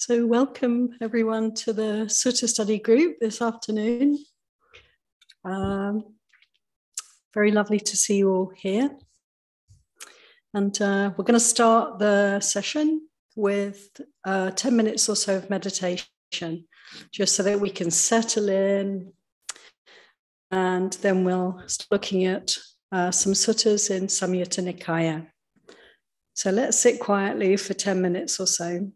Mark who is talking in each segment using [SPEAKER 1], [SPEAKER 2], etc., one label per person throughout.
[SPEAKER 1] So welcome everyone to the Sutta study group this afternoon. Very lovely to see you all here. And we're going to start the session with 10 minutes or so of meditation, just so that we can settle in. And then we'll start looking at some suttas in Samyutta Nikaya. So let's sit quietly for 10 minutes or so.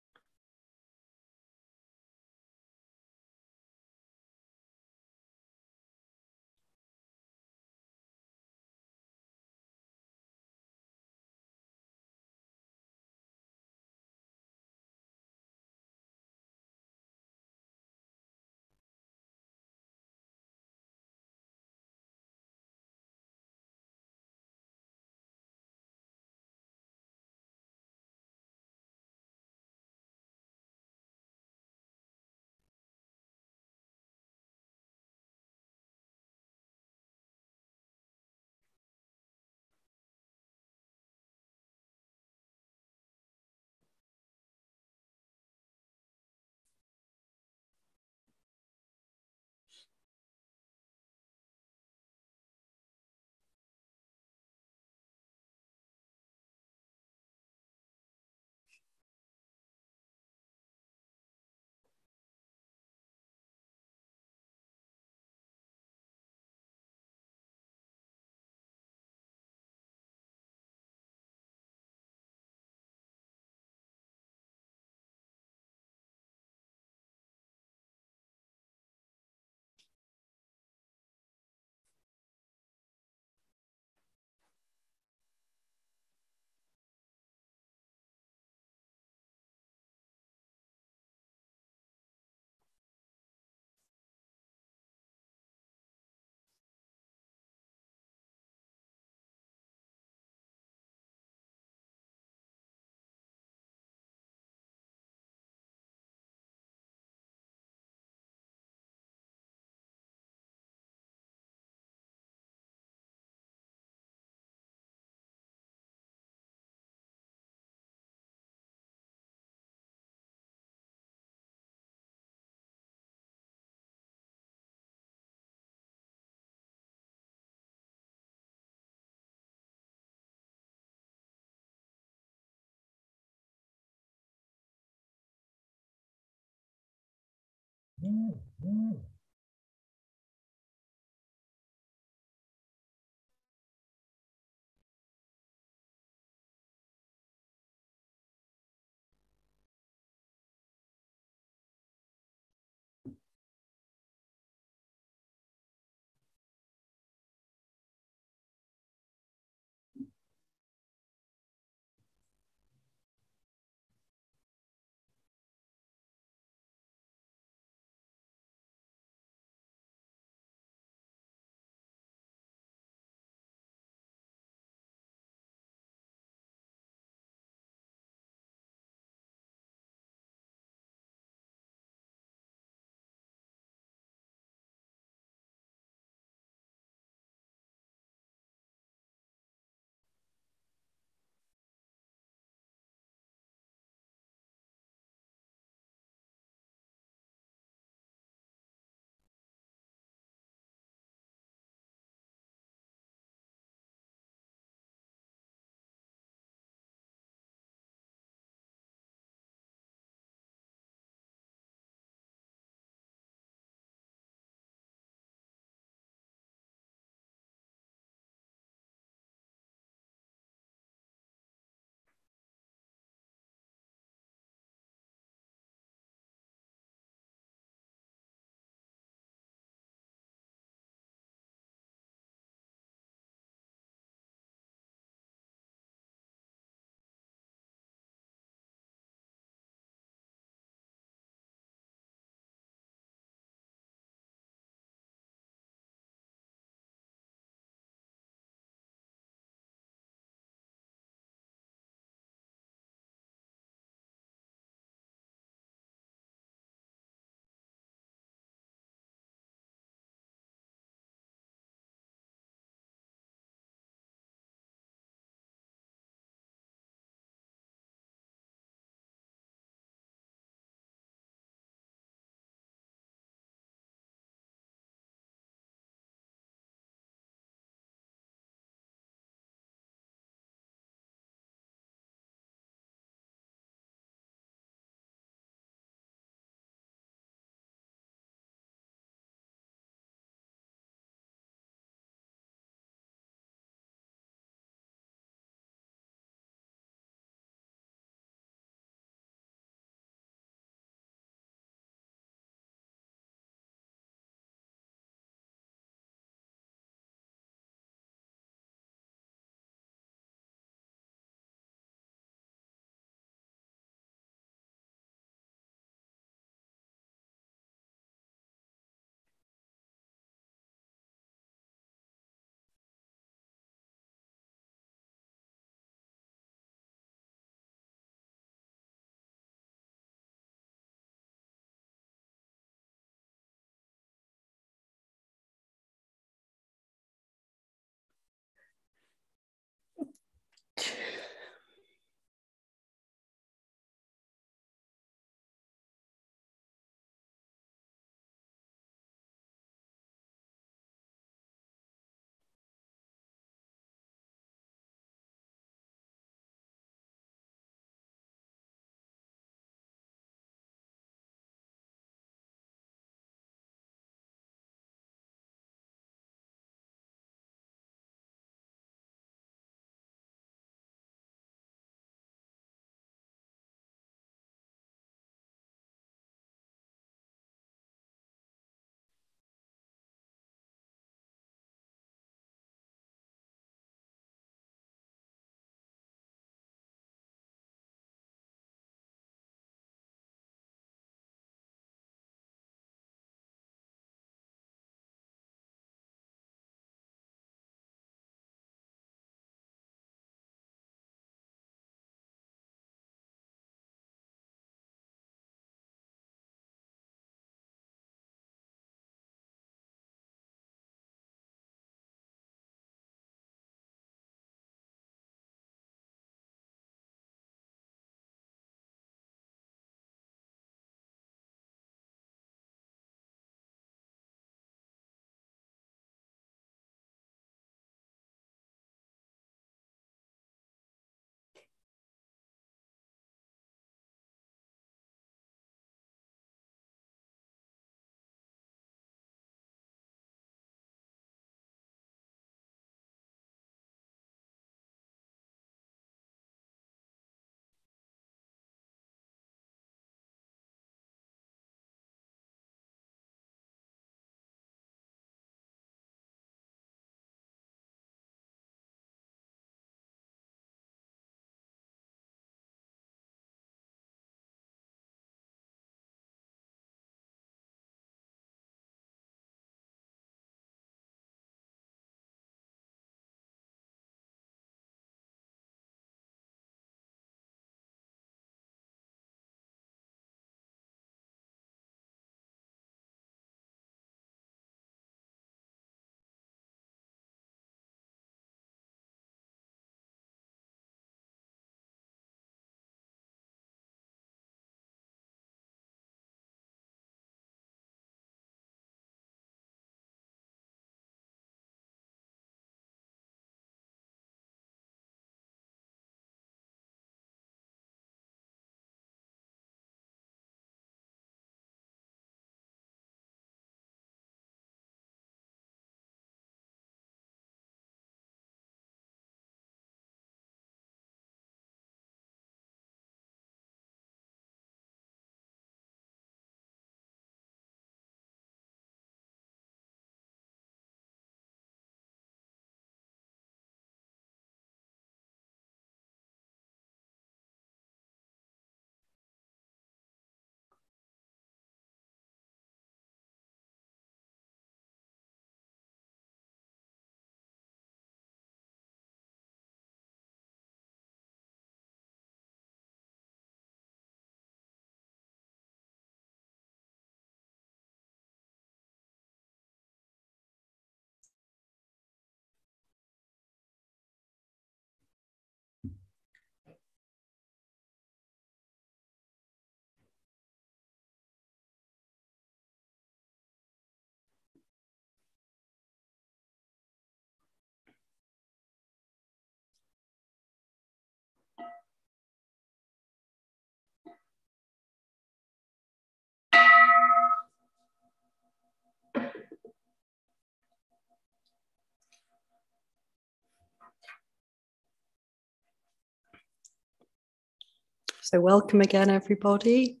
[SPEAKER 1] So welcome again, everybody.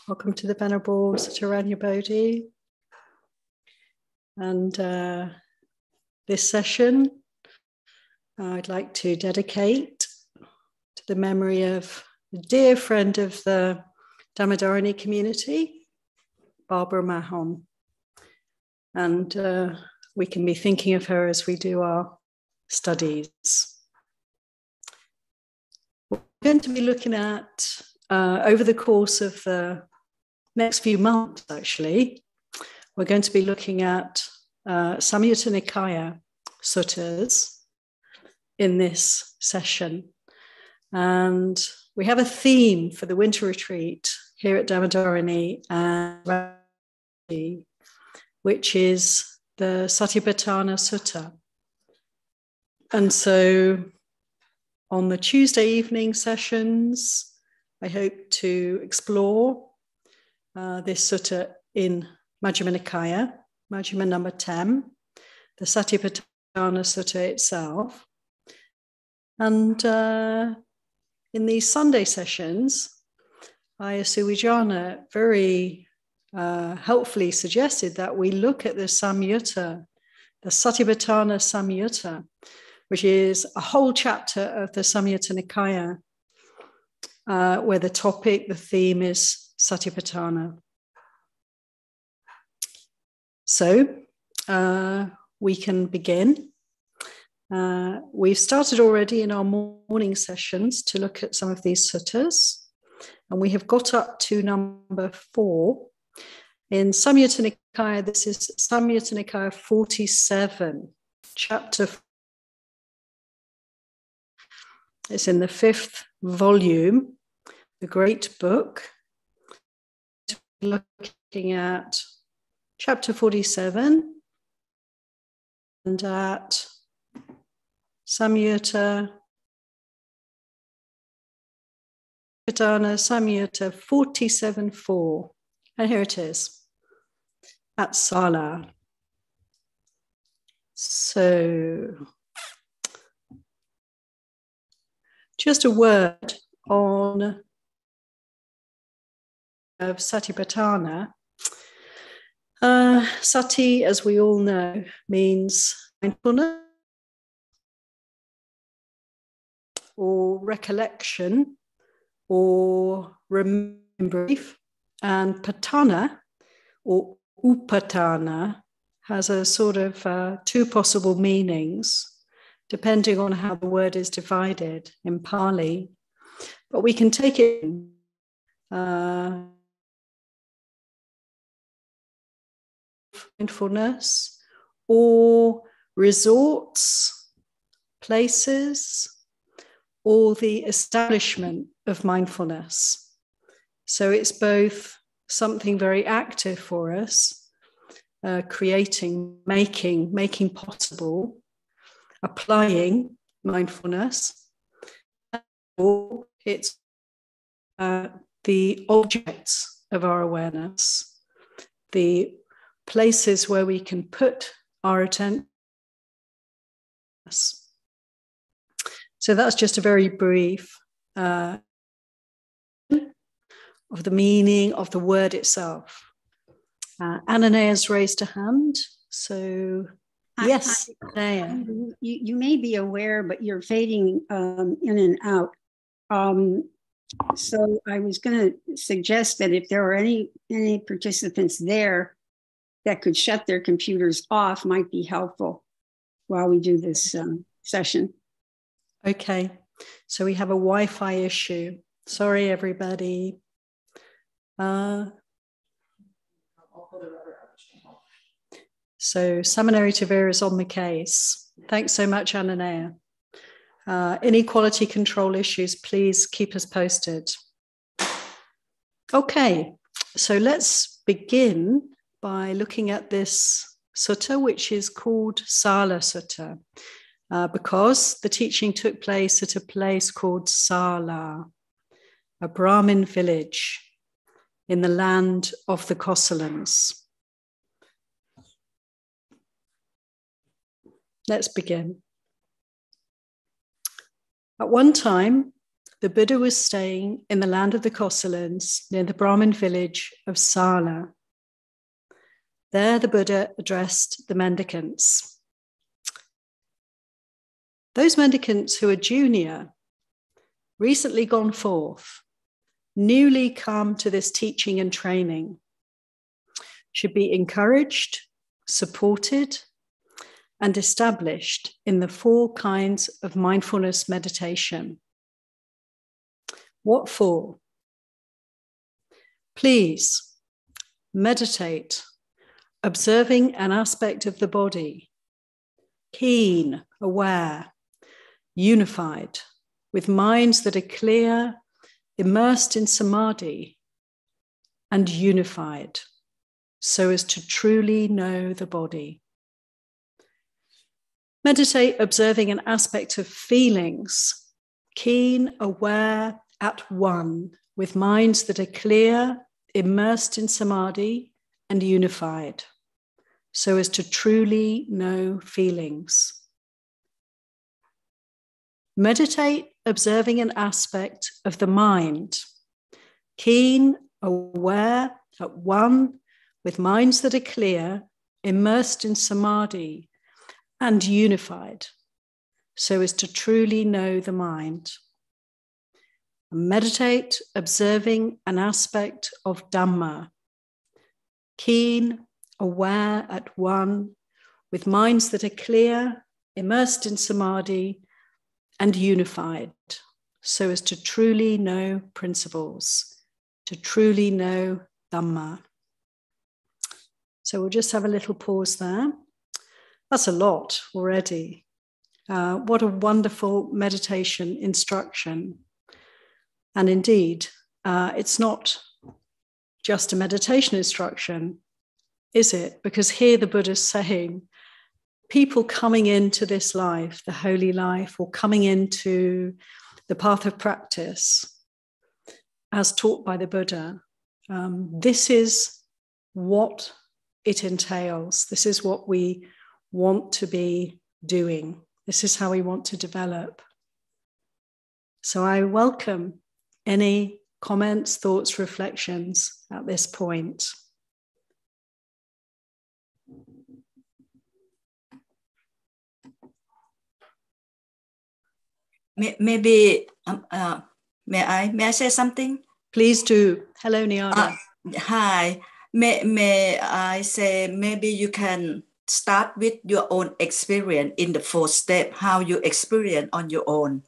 [SPEAKER 1] Welcome to the Venerable Sataranya Bodhi. And this session, I'd like to dedicate to the memory of a dear friend of the Dhammadharini community, Barbara Mahon. And we can be thinking of her as we do our studies. We're going to be looking at, over the course of the next few months, actually, we're going to be looking at Samyutta Nikaya suttas in this session. And we have a theme for the winter retreat here at Dhammadharini, which is the Satipatthana Sutta. And so on the Tuesday evening sessions, I hope to explore this sutta in Majjhima Nikaya, Majjhima number 10, the Satipatthana Sutta itself. And in these Sunday sessions, Ayya Suwijana very helpfully suggested that we look at the Samyutta, the Satipatthana Samyutta, which is a whole chapter of the Samyutta Nikaya, where the theme is Satipatthana. So we can begin. We've started already in our morning sessions to look at some of these suttas, and we have got up to number 4. In Samyutta Nikaya, this is Samyutta Nikaya 47, chapter. It's in the 5th volume, the great book. Looking at chapter 47 and at Samyutta Samyutta 47.4. And here it is, at Sala. So, just a word on of Satipatthana. Sati, as we all know, means mindfulness or recollection or remembering. And patthana or upatthana has a sort of 2 possible meanings, depending on how the word is divided in Pali. But we can take it mindfulness or resorts, places, or the establishment of mindfulness. So it's both something very active for us, creating, making possible, applying mindfulness, or it's the objects of our awareness, the places where we can put our attention. So that's just a very brief of the meaning of the word itself. Ananea's raised a hand. So, yes, Ananea.
[SPEAKER 2] You may be aware, but you're fading in and out. So I was going to suggest that if there are any participants there that could shut their computers off, might be helpful while we do this session.
[SPEAKER 1] Okay. So we have a Wi-Fi issue. Sorry, everybody. So Samaneri Tavira is on the case. Thanks so much, Ananea. Inequality control issues, please keep us posted. Okay, so let's begin by looking at this sutta, which is called Sala Sutta, because the teaching took place at a place called Sala, a Brahmin village in the land of the Kosalans. Let's begin. At one time, the Buddha was staying in the land of the Kosalans near the Brahmin village of Sala. There the Buddha addressed the mendicants. Those mendicants who are junior, recently gone forth, newly come to this teaching and training, should be encouraged, supported, and established in the 4 kinds of mindfulness meditation. What for? Please meditate, observing an aspect of the body, keen, aware, unified, with minds that are clear, immersed in samadhi, and unified, so as to truly know the body. Meditate observing an aspect of feelings, keen, aware, at one, with minds that are clear, immersed in samadhi, and unified, so as to truly know feelings. Meditate observing an aspect of the mind, keen, aware, at one, with minds that are clear, immersed in samadhi, and unified, so as to truly know the mind. Meditate observing an aspect of Dhamma, keen, aware, at one, with minds that are clear, immersed in samadhi, and unified, so as to truly know principles, to truly know Dhamma. So we'll just have a little pause there. That's a lot already. What a wonderful meditation instruction. And indeed, it's not just a meditation instruction, is it? Because here the Buddha's saying, people coming into this life, the holy life, or coming into the path of practice, as taught by the Buddha, this is what it entails. This is what we want to be doing. This is how we want to develop. So I welcome any comments, thoughts, reflections at this point.
[SPEAKER 3] Maybe, may I say something?
[SPEAKER 1] Please do. Hello, Nyada.
[SPEAKER 3] Hi. May I say, maybe you can start with your own experience in the 4th step, how you experience on your own.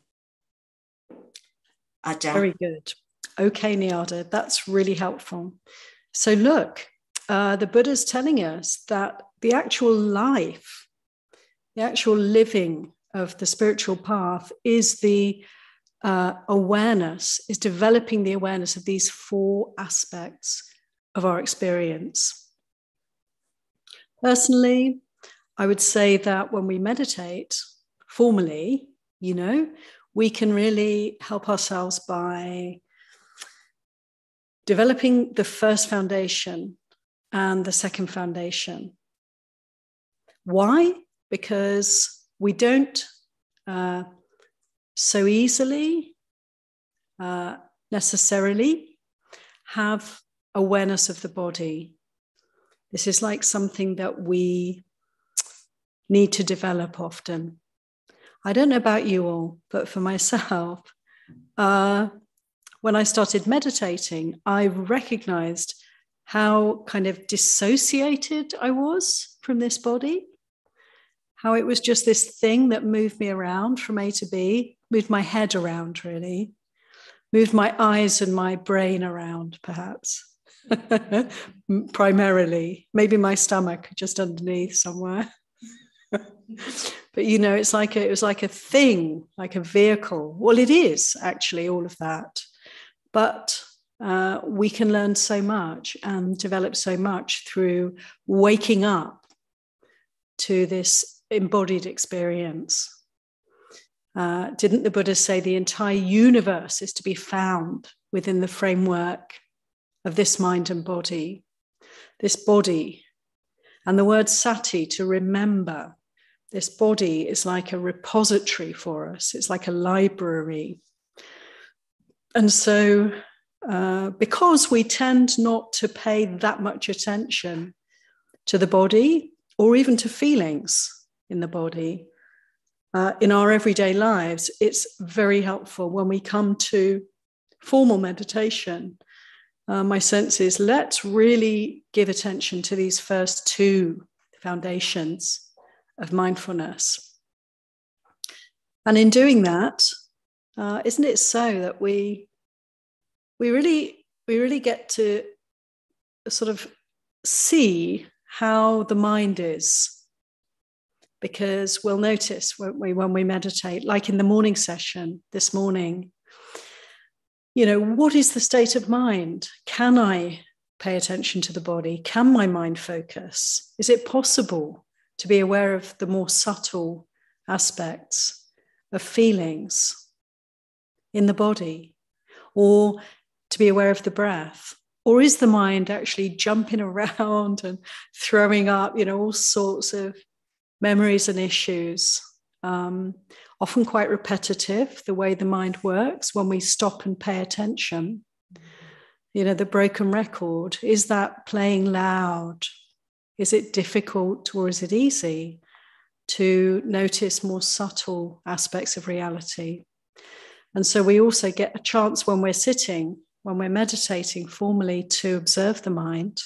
[SPEAKER 3] Ajahn.
[SPEAKER 1] Very good. Okay, Nyada, that's really helpful. So look, the Buddha's telling us that the actual life, the actual living of the spiritual path is the awareness, is developing the awareness of these 4 aspects of our experience. Personally, I would say that when we meditate formally, we can really help ourselves by developing the first foundation and the second foundation. Why? Because we don't so easily necessarily have awareness of the body. This is like something that we need to develop often. I don't know about you all, but for myself, when I started meditating, I recognized how kind of dissociated I was from this body, how it was just this thing that moved me around from A to B, moved my head around really, moved my eyes and my brain around perhaps, primarily, maybe my stomach just underneath somewhere. But it was like a thing, like a vehicle. Well, it is actually all of that. But we can learn so much and develop so much through waking up to this embodied experience. Didn't the Buddha say the entire universe is to be found within the framework of this mind and body? This body, and the word sati, to remember. This body is like a repository for us. It's like a library. And so because we tend not to pay that much attention to the body or even to feelings in the body in our everyday lives, it's very helpful when we come to formal meditation. My sense is, let's really give attention to these first two foundations of mindfulness. And in doing that, isn't it so that we really get to sort of see how the mind is? Because we'll notice, won't we, when we meditate, like in the morning session this morning, you know, what is the state of mind? Can I pay attention to the body? Can my mind focus? Is it possible to be aware of the more subtle aspects of feelings in the body, or to be aware of the breath? Or is the mind actually jumping around and throwing up, you know, all sorts of memories and issues, often quite repetitive, the way the mind works when we stop and pay attention? You know, the broken record, is that playing loud? Is it difficult or is it easy to notice more subtle aspects of reality? And so we also get a chance when we're sitting, when we're meditating formally, to observe the mind.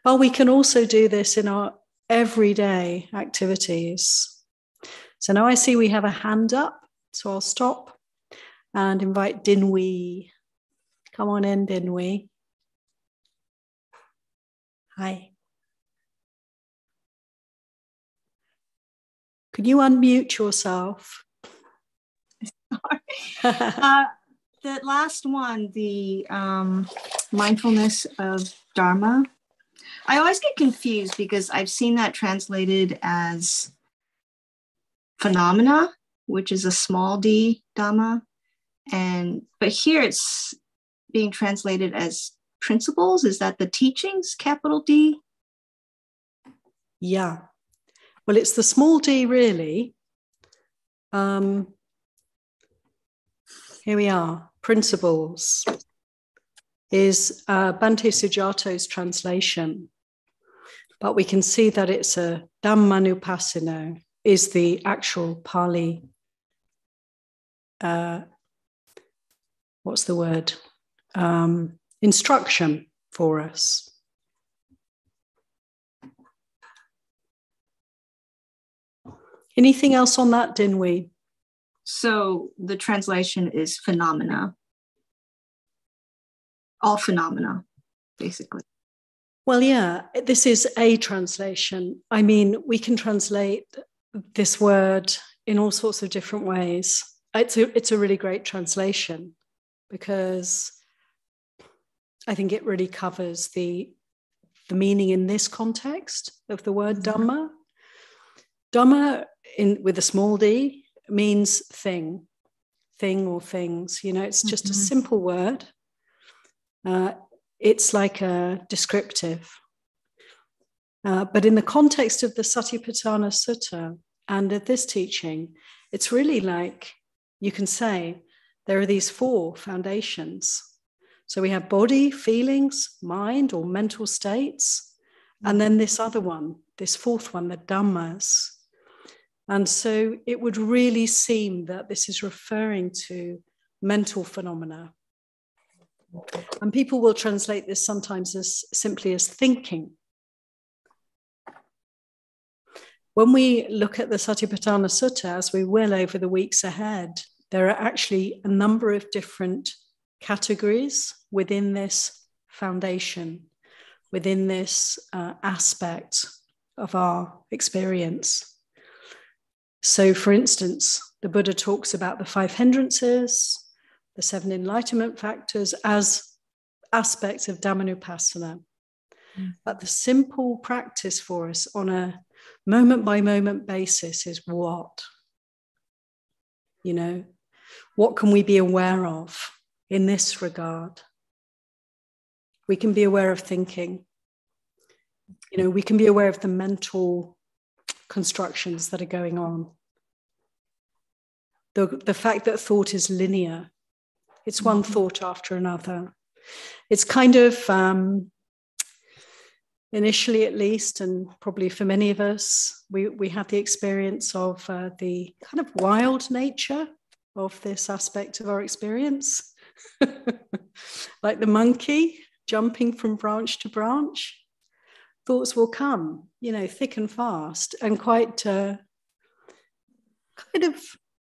[SPEAKER 1] But we can also do this in our everyday activities. So now I see we have a hand up, so I'll stop and invite Dinwi. Come on in, Dinwi. Hi. Could you unmute yourself?
[SPEAKER 4] The last one, the mindfulness of Dharma. I always get confused because I've seen that translated as phenomena, which is a small d Dhamma, but here it's being translated as principles. Is that the teachings, capital D?
[SPEAKER 1] Yeah. Well, it's the small d, really. Here we are. Principles is Bhante Sujato's translation. But we can see that it's a Dhammanupassino, is the actual Pali, what's the word? Instruction for us. Anything else on that, Dinwi?
[SPEAKER 4] So the translation is phenomena. All phenomena, basically.
[SPEAKER 1] Well, yeah, this is a translation. I mean, we can translate this word in all sorts of different ways. It's a really great translation because I think it really covers the meaning in this context of the word Dhamma. Dhamma, with a small d, means thing or things. You know, it's just a simple word. It's like a descriptive. But in the context of the Satipatthana Sutta and of this teaching, it's really like, you can say, there are these four foundations. So we have body, feelings, mind or mental states, and then this other one, this fourth one, the Dhammas. And so it would really seem that this is referring to mental phenomena. And people will translate this sometimes as simply as thinking. When we look at the Satipatthana Sutta, as we will over the weeks ahead, there are actually a number of different categories within this foundation, within this aspect of our experience. So, for instance, the Buddha talks about the 5 hindrances, the 7 enlightenment factors as aspects of Dhammanupassana. But the simple practice for us on a moment-by-moment basis is what? You know, what can we be aware of in this regard? We can be aware of thinking. You know, we can be aware of the mental constructions that are going on. The fact that thought is linear, It's one thought after another. It's kind of, initially at least, and probably for many of us, we have the experience of the kind of wild nature of this aspect of our experience. Like the monkey jumping from branch to branch. Thoughts will come, thick and fast, and quite kind of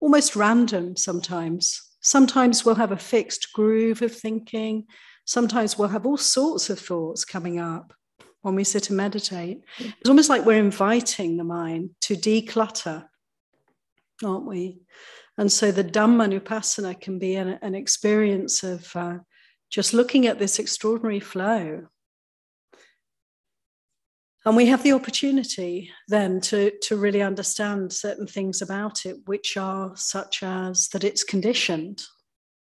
[SPEAKER 1] almost random sometimes. Sometimes we'll have a fixed groove of thinking. Sometimes we'll have all sorts of thoughts coming up when we sit and meditate. It's almost like we're inviting the mind to declutter, aren't we? And so the Dhammanupassana can be an experience of just looking at this extraordinary flow. And we have the opportunity then to really understand certain things about it, which are such as that it's conditioned,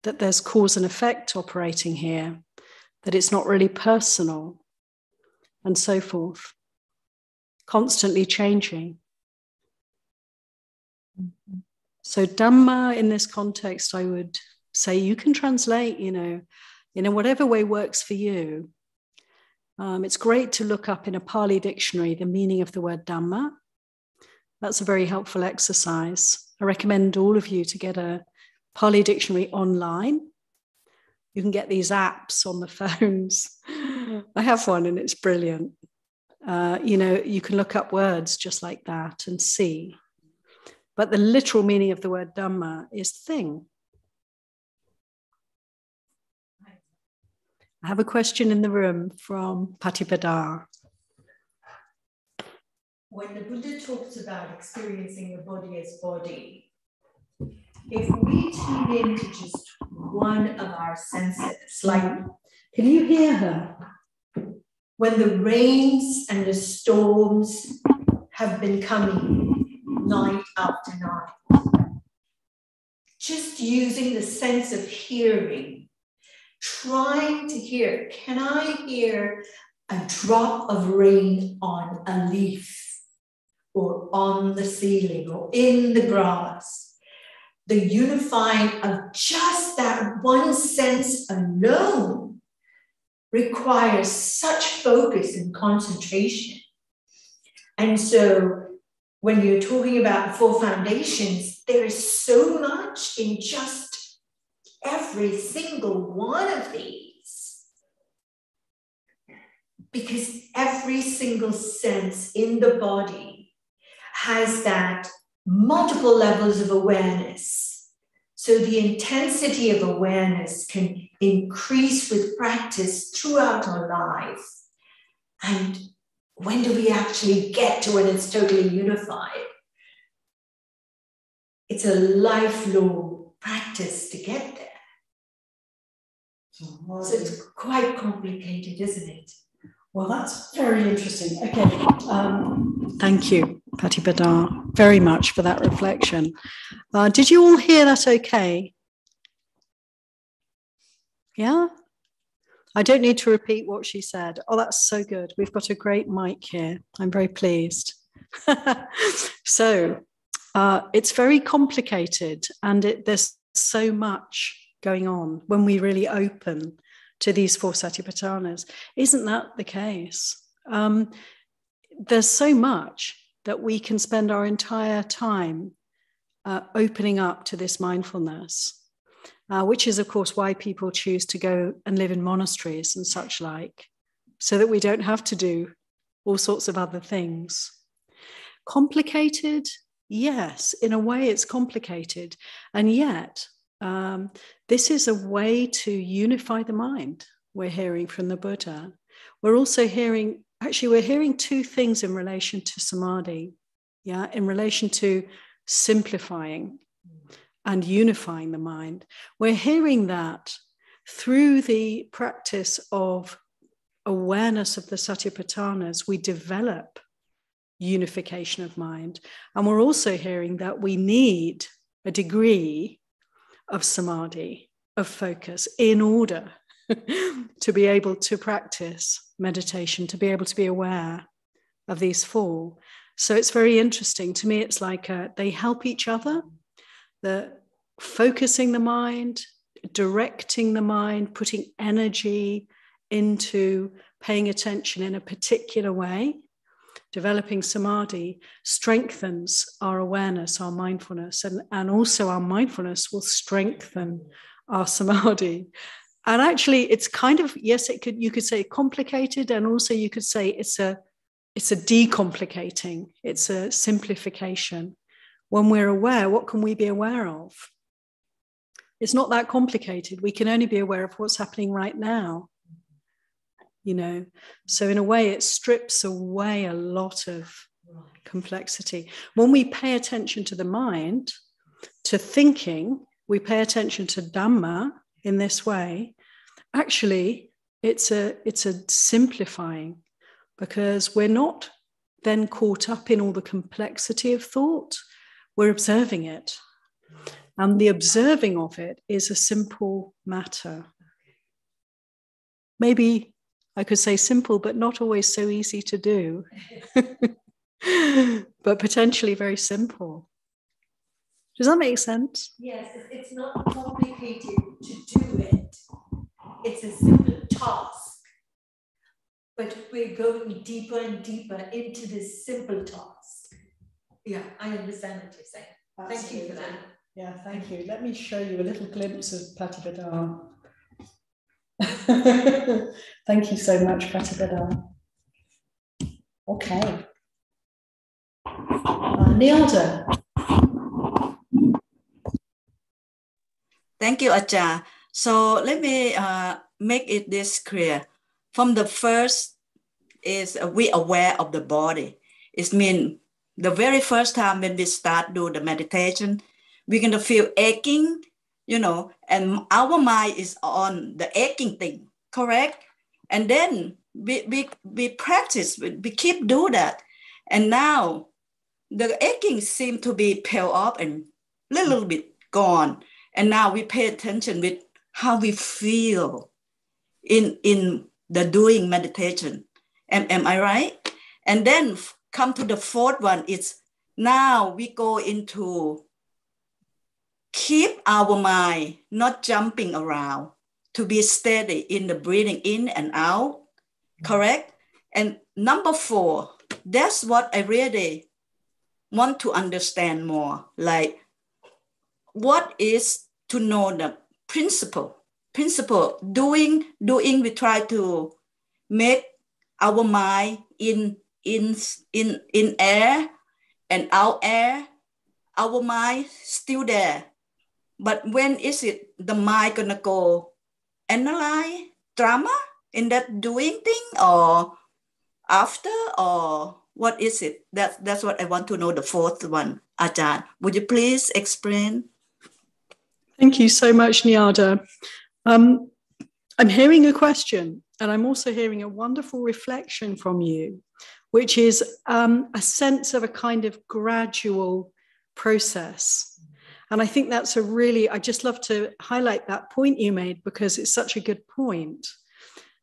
[SPEAKER 1] that there's cause and effect operating here, that it's not really personal, and so forth, constantly changing. So Dhamma in this context, I would say you can translate, in whatever way works for you. It's great to look up in a Pali dictionary the meaning of the word Dhamma. That's a very helpful exercise. I recommend all of you to get a Pali dictionary online. You can get these apps on the phones. I have one and it's brilliant. You can look up words just like that and see. But the literal meaning of the word Dhamma is thing. I have a question in the room from Patipada.
[SPEAKER 5] When the Buddha talks about experiencing the body as body, if we tune into just one of our senses, like, can you hear her? When the rains and the storms have been coming night after night, just using the sense of hearing, trying to hear, can I hear a drop of rain on a leaf or on the ceiling or in the grass? The unifying of just that one sense alone requires such focus and concentration. And so when you're talking about the four foundations, there is so much in just every single one of these, because every single sense in the body has that multiple levels of awareness. So the intensity of awareness can increase with practice throughout our life. And when do we actually get to when it's totally unified? It's a lifelong practice to get there. So it's quite complicated, isn't it?
[SPEAKER 1] Well, that's very interesting. Okay, thank you, Patipada, very much for that reflection. Did you all hear that okay? Yeah? I don't need to repeat what she said. Oh, that's so good. We've got a great mic here. I'm very pleased. So it's very complicated, and there's so much going on when we really open to these four Satipatthanas. Isn't that the case? There's so much that we can spend our entire time opening up to this mindfulness, which is, of course, why people choose to go and live in monasteries and such like, so that we don't have to do all sorts of other things. Complicated? Yes, in a way it's complicated. And yet, this is a way to unify the mind, we're hearing from the Buddha. We're also hearing, we're hearing two things in relation to samadhi, in relation to simplifying and unifying the mind. We're hearing that through the practice of awareness of the Satipatthanas, we develop unification of mind. And we're also hearing that we need a degree of samadhi, of focus, in order to be able to practice meditation, to be able to be aware of these four. So it's very interesting. To me, it's like they help each other. The focusing the mind, directing the mind, putting energy into paying attention in a particular way, developing samadhi strengthens our awareness, our mindfulness, and also our mindfulness will strengthen our samadhi. And actually, it's kind of, yes, you could say complicated, and also you could say it's a decomplicating, it's a simplification. When we're aware, what can we be aware of? It's not that complicated. We can only be aware of what's happening right now. So in a way, it strips away a lot of complexity. When we pay attention to the mind, to thinking, we pay attention to Dhamma in this way, actually, it's a simplifying, because we're not then caught up in all the complexity of thought. We're observing it. And the observing of it is a simple matter. Maybe I could say simple, but not always so easy to do. But potentially very simple. Does that make sense?
[SPEAKER 5] Yes, it's not complicated to do it. It's a simple task. But we're going deeper and deeper into this simple task. Yeah, I understand what you're saying. Thank you for that.
[SPEAKER 1] Yeah, thank you. Let me show you a little glimpse of Satipatthana. Thank you so much, Satipatthana. Okay. Nilda.
[SPEAKER 3] Thank you, Acha. So let me make it this clear. From the first is we aware of the body. It means the very first time when we start do the meditation, we're going to feel aching, and our mind is on the aching thing, correct? And then we practice, we keep do that. And now the aching seems to be pale off and a little bit gone. And now we pay attention with how we feel in the doing meditation. Am I right? And then come to the fourth one. It's now we go into keep our mind not jumping around, to be steady in the breathing in and out, correct? And number 4, that's what I really want to understand more. Like, what is to know the principle? Doing, we try to make our mind in air and out air, our mind still there. But when is it the mind gonna go analyze drama in that doing thing, or after, or what is it? That's what I want to know, the fourth one. Ajahn, would you please explain?
[SPEAKER 1] Thank you so much, Nyada. I'm hearing a question, and I'm also hearing a wonderful reflection from you, which is a sense of a kind of gradual process. And I think that's I just love to highlight that point you made, because it's such a good point.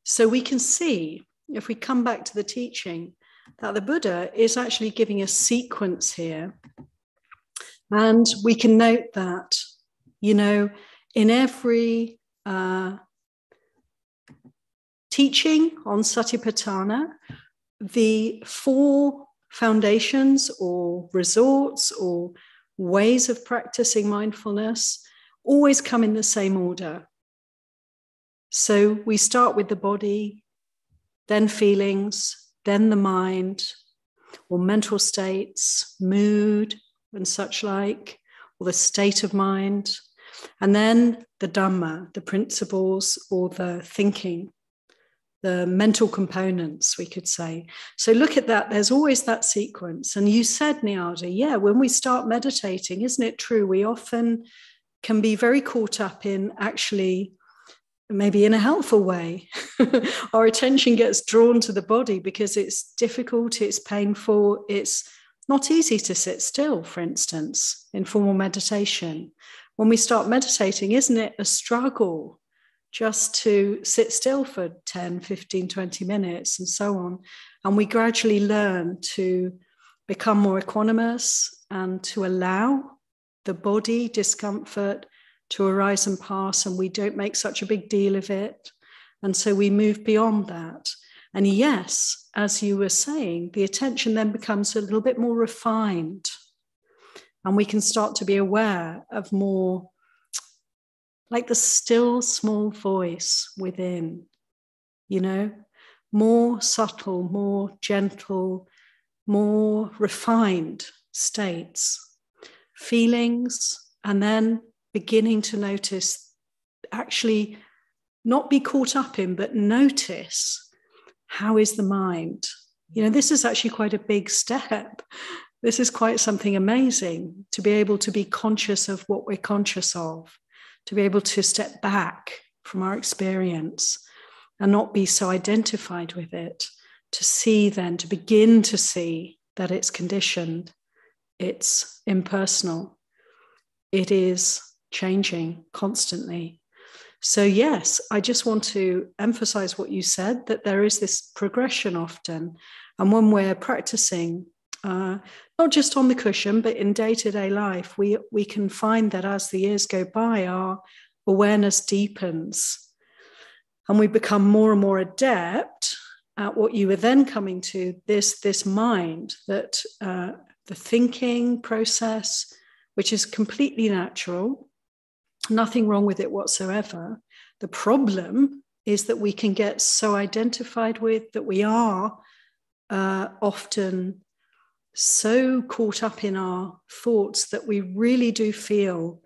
[SPEAKER 1] So we can see, if we come back to the teaching, that the Buddha is actually giving a sequence here. And we can note that, in every teaching on Satipatthana, the 4 foundations or resorts or ways of practicing mindfulness always come in the same order. So we start with the body, then feelings, then the mind, or mental states, mood, and such like, or the state of mind, and then the Dhamma, the principles, or the thinking, the mental components, we could say. So look at that, there's always that sequence. And you said, Nyada, when we start meditating, isn't it true? We often can be very caught up in actually, maybe in a helpful way, our attention gets drawn to the body because it's difficult, it's painful, it's not easy to sit still, for instance, in formal meditation. When we start meditating, isn't it a struggle just to sit still for 10, 15, 20 minutes and so on? And we gradually learn to become more equanimous and to allow the body discomfort to arise and pass, and we don't make such a big deal of it. And so we move beyond that. And yes, as you were saying, the attention then becomes a little bit more refined. And we can start to be aware of more like the still small voice within, you know, more subtle, more gentle, more refined states, feelings, and then beginning to notice, actually not be caught up in, but notice, how is the mind? You know, this is actually quite a big step. This is quite something amazing, to be able to be conscious of what we're conscious of, to be able to step back from our experience and not be so identified with it, to see then, to begin to see that it's conditioned, it's impersonal, it is changing constantly. So yes, I just want to emphasize what you said, that there is this progression often. And when we're practicing, not just on the cushion, but in day-to-day life, we can find that as the years go by, our awareness deepens and we become more and more adept at what you were then coming to, this mind, that the thinking process, which is completely natural, nothing wrong with it whatsoever. The problem is that we can get so identified with, that we are often so caught up in our thoughts that we really do feel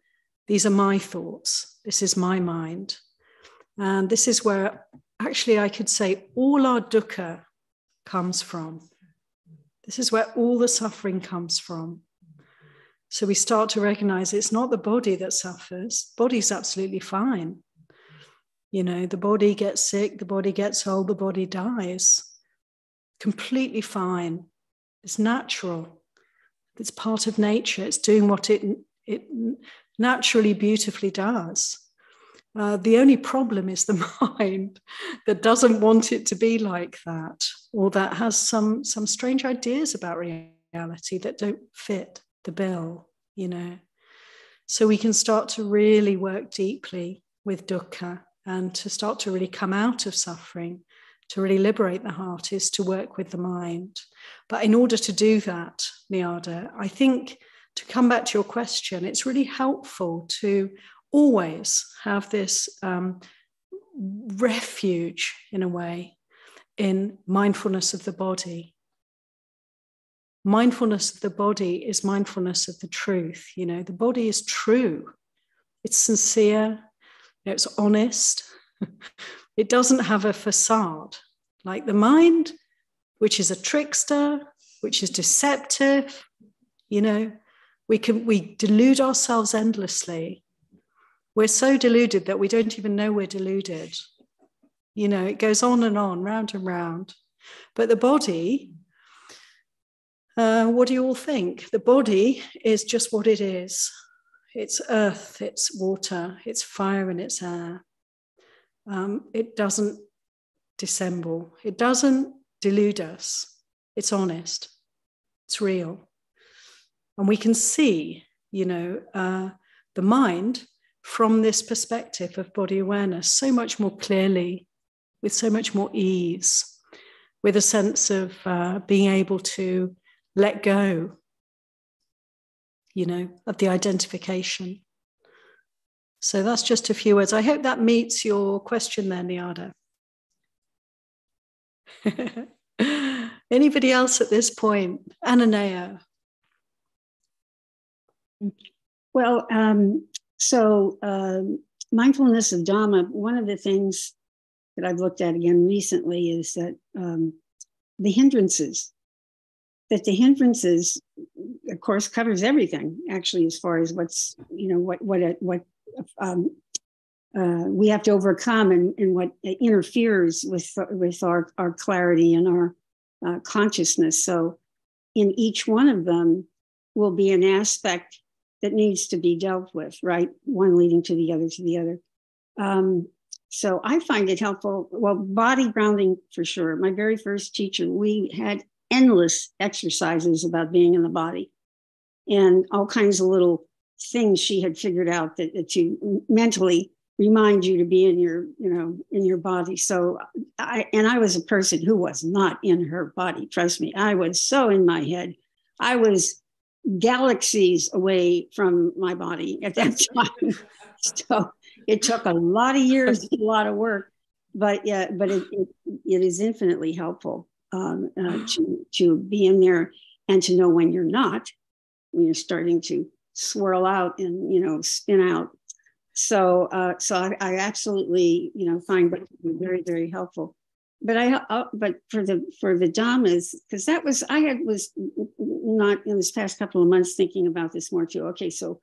[SPEAKER 1] these are my thoughts, this is my mind. And this is where actually I could say all our dukkha comes from. This is where all the suffering comes from. So we start to recognize it's not the body that suffers. Body's absolutely fine. You know, the body gets sick, the body gets old, the body dies. Completely fine. It's natural. It's part of nature. It's doing what it naturally, beautifully does. The only problem is the mind that doesn't want it to be like that, or that has some strange ideas about reality that don't fit the bill, you know. So we can start to really work deeply with dukkha, and to start to really come out of suffering, to really liberate the heart, is to work with the mind. But in order to do that, Niyada, I think, to come back to your question, it's really helpful to always have this refuge, in a way, in mindfulness of the body. Mindfulness of the body is mindfulness of the truth. You know, the body is true. It's sincere. You know, it's honest. It doesn't have a facade like the mind, which is a trickster, which is deceptive. You know, we delude ourselves endlessly. We're so deluded that we don't even know we're deluded. You know, it goes on and on, round and round. But the body, what do you all think? The body is just what it is. It's earth, it's water, it's fire and it's air. It doesn't dissemble. It doesn't delude us. It's honest. It's real. And we can see, you know, the mind from this perspective of body awareness so much more clearly, with so much more ease, with a sense of being able to let go, you know, of the identification. So that's just a few words. I hope that meets your question there, Niyada. Anybody else at this point? Ananaya.
[SPEAKER 2] Well, mindfulness of Dhamma, one of the things that I've looked at again recently is that the hindrances, of course, covers everything, actually, as far as what's, you know, what we have to overcome, and what interferes with our clarity and our consciousness. So in each one of them will be an aspect that needs to be dealt with, right? One leading to the other. So I find it helpful. Well, body grounding for sure. My very first teacher, we had endless exercises about being in the body, and all kinds of little things she had figured out that to mentally remind you to be in your, in your body. So I was a person who was not in her body. Trust me, I was so in my head. I was galaxies away from my body at that time. So it took a lot of years, a lot of work, but it is infinitely helpful to be in there and to know when you're not, when you're starting to swirl out and spin out. So I absolutely find that to be very, very helpful. But but for the Dhammas, because I was not in this past couple of months thinking about this more too. Okay, so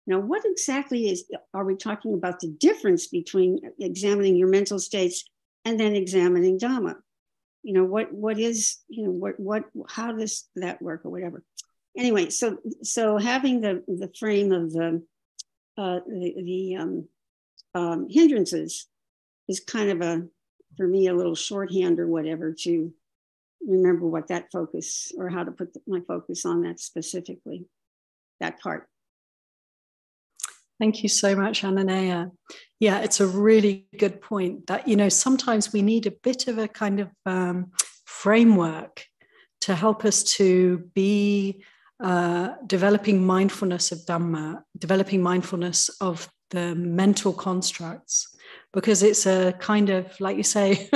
[SPEAKER 2] now what exactly are we talking about the difference between examining your mental states and then examining Dhamma? What is how does that work or whatever? Anyway, so having the frame of the hindrances is kind of for me a little shorthand or whatever to remember what that focus, or how to put my focus on that specifically, that part.
[SPEAKER 1] Thank you so much, Ananaya. Yeah, it's a really good point that, sometimes we need a bit of a kind of framework to help us to be developing mindfulness of Dhamma, developing mindfulness of the mental constructs, because it's a kind of, like you say,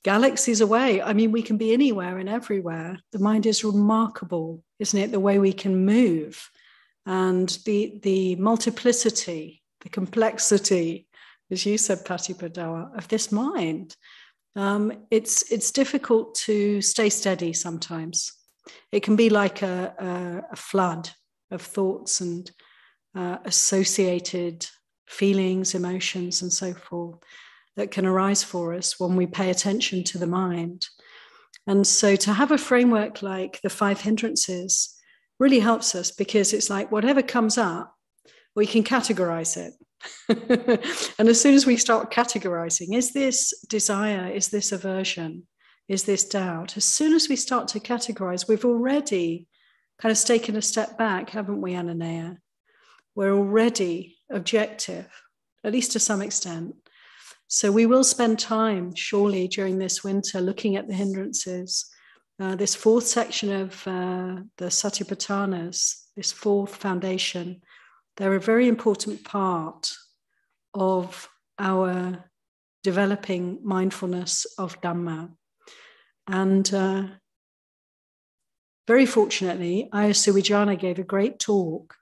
[SPEAKER 1] galaxies away. I mean, we can be anywhere and everywhere. The mind is remarkable, isn't it? The way we can move, and the multiplicity, the complexity, as you said, Patipada, of this mind. It's difficult to stay steady sometimes. It can be like a flood of thoughts and associated feelings, emotions, and so forth that can arise for us when we pay attention to the mind. And so to have a framework like the 5 hindrances really helps us, because it's like whatever comes up, we can categorize it. And as soon as we start categorizing, is this desire? Is this aversion? Is this doubt? As soon as we start to categorize, we've already kind of taken a step back, haven't we, Ananaya? We're already objective, at least to some extent. So we will spend time, surely, during this winter looking at the hindrances. This 4th section of the Satipatthanas, this 4th foundation, they're a very important part of our developing mindfulness of Dhamma. And very fortunately, Ayya Suwijana gave a great talk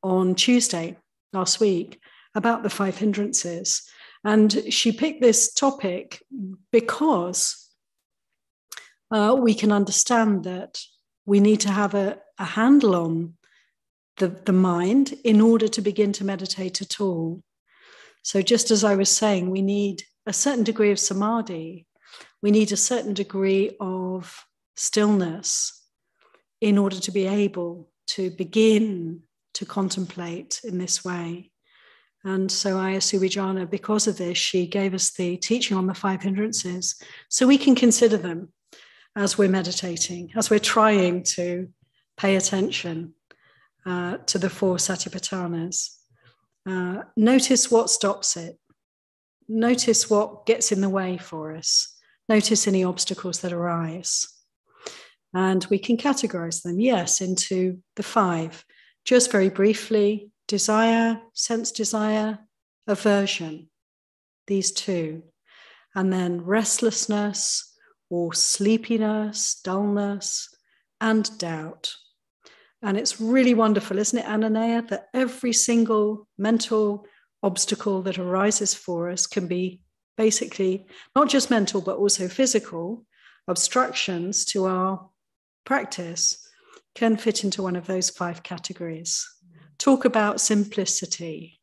[SPEAKER 1] on Tuesday last week about the 5 hindrances. And she picked this topic because we can understand that we need to have a handle on the mind in order to begin to meditate at all. So just as I was saying, we need a certain degree of samadhi. We need a certain degree of stillness in order to be able to begin to contemplate in this way. And so Ayya Suwijana, because of this, she gave us the teaching on the 5 hindrances so we can consider them as we're meditating, as we're trying to pay attention to the 4 Satipatthanas. Notice what stops it. Notice what gets in the way for us. Notice any obstacles that arise. And we can categorize them, yes, into the 5. Just very briefly, desire, sense desire, aversion, these 2. And then restlessness or sleepiness, dullness, and doubt. And it's really wonderful, isn't it, Ananaya, that every single mental obstacle that arises for us can be basically not just mental, but also physical obstructions to our practice, can fit into one of those 5 categories. Talk about simplicity.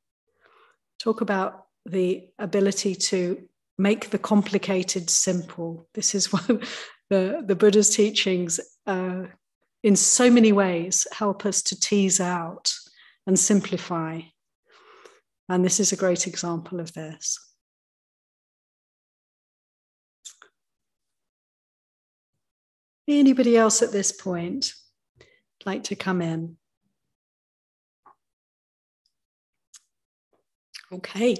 [SPEAKER 1] Talk about the ability to make the complicated simple. This is one the Buddha's teachings in so many ways help us to tease out and simplify. And this is a great example of this. Anybody else at this point like to come in? Okay,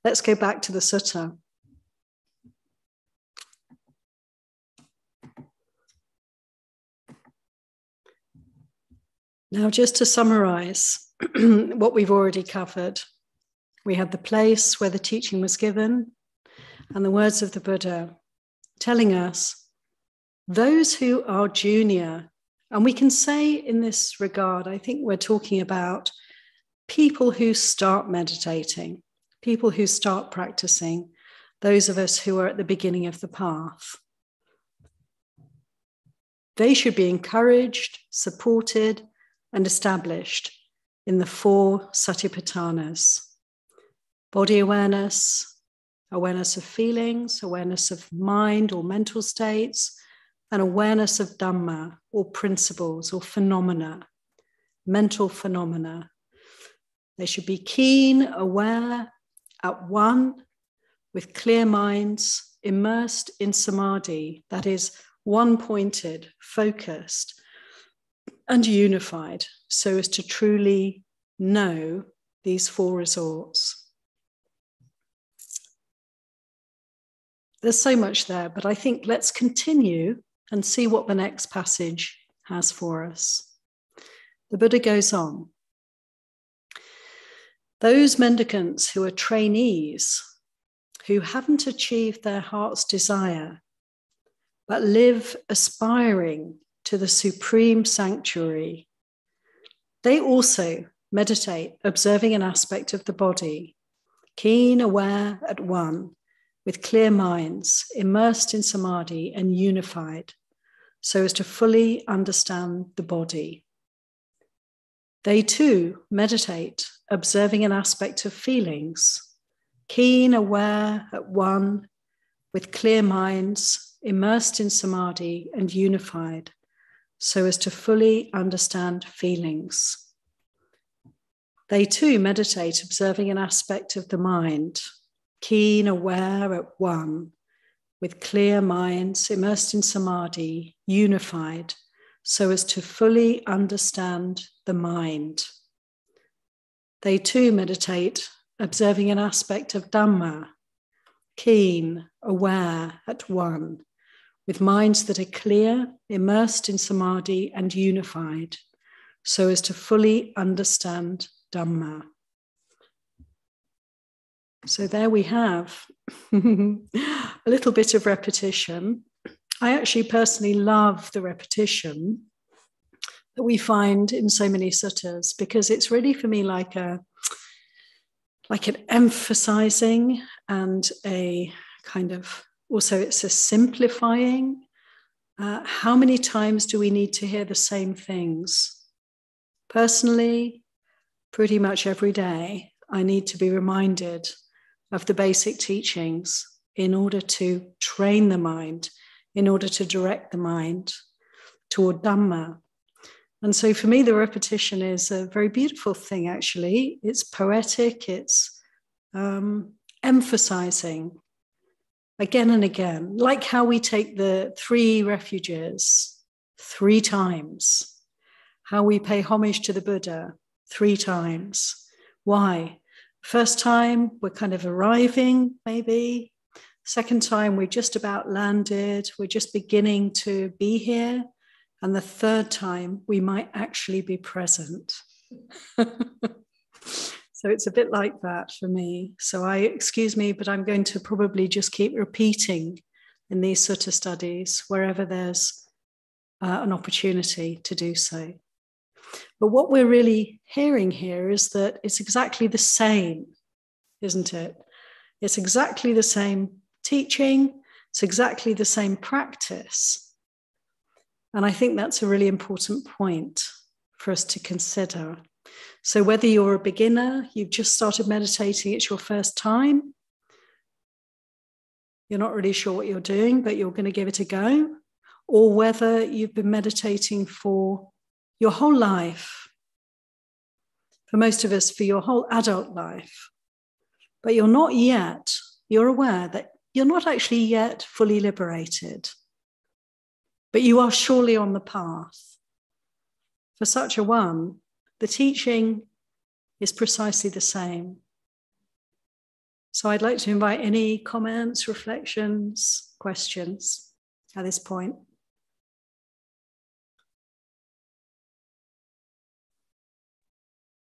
[SPEAKER 1] let's go back to the sutta. Now, just to summarize what we've already covered, we had the place where the teaching was given and the words of the Buddha telling us those who are junior, and we can say in this regard, I think we're talking about people who start meditating, people who start practicing, those of us who are at the beginning of the path. They should be encouraged, supported, and established in the 4 Satipatthanas: body awareness, awareness of feelings, awareness of mind or mental states, and awareness of Dhamma or principles or phenomena, mental phenomena. They should be keen, aware, at one, with clear minds, immersed in samadhi, that is, one-pointed, focused, and unified, so as to truly know these 4 resorts. There's so much there, but I think let's continue and see what the next passage has for us. The Buddha goes on. Those mendicants who are trainees, who haven't achieved their heart's desire, but live aspiring to the supreme sanctuary, they also meditate, observing an aspect of the body, keen, aware, at one, with clear minds, immersed in samadhi and unified, so as to fully understand the body. They too meditate, observing an aspect of feelings, keen, aware, at one, with clear minds, immersed in samadhi and unified, so as to fully understand feelings. They too meditate, observing an aspect of the mind, keen, aware, at one, with clear minds, immersed in samadhi, unified, so as to fully understand the mind. They too meditate, observing an aspect of Dhamma, keen, aware, at one, with minds that are clear, immersed in samadhi and unified, so as to fully understand Dhamma. So there we have a little bit of repetition. I actually personally love the repetition that we find in so many suttas, because it's really for me like an emphasizing and a kind of, also it's a simplifying. How many times do we need to hear the same things? Personally, pretty much every day, I need to be reminded of the basic teachings in order to train the mind, in order to direct the mind toward Dhamma. And so for me, the repetition is a very beautiful thing, actually. It's poetic, it's emphasizing again and again, like how we take the 3 refuges 3 times, how we pay homage to the Buddha 3 times. Why? First time, we're kind of arriving, maybe. Second time, we're just about landed. We're just beginning to be here. And the third time, we might actually be present. So it's a bit like that for me. So excuse me, but I'm going to probably just keep repeating in these sutta studies wherever there's an opportunity to do so. But what we're really hearing here is that it's exactly the same, isn't it? It's exactly the same teaching. It's exactly the same practice. And I think that's a really important point for us to consider. So whether you're a beginner, you've just started meditating, it's your first time, you're not really sure what you're doing, but you're going to give it a go, or whether you've been meditating for your whole life, for most of us, for your whole adult life, but you're not yet, you're aware that you're not actually yet fully liberated, but you are surely on the path. For such a one, the teaching is precisely the same. So I'd like to invite any comments, reflections, questions at this point.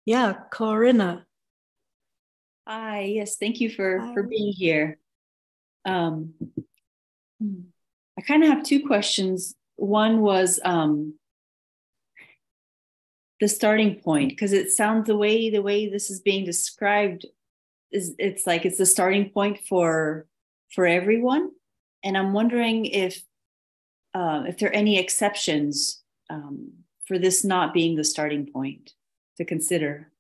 [SPEAKER 1] Yeah, Corinna.
[SPEAKER 6] Hi, yes, thank you for being here. I kind of have two questions. One was the starting point, because it sounds the way this is being described is it's like it's the starting point for everyone, and I'm wondering if there are any exceptions for this not being the starting point to consider.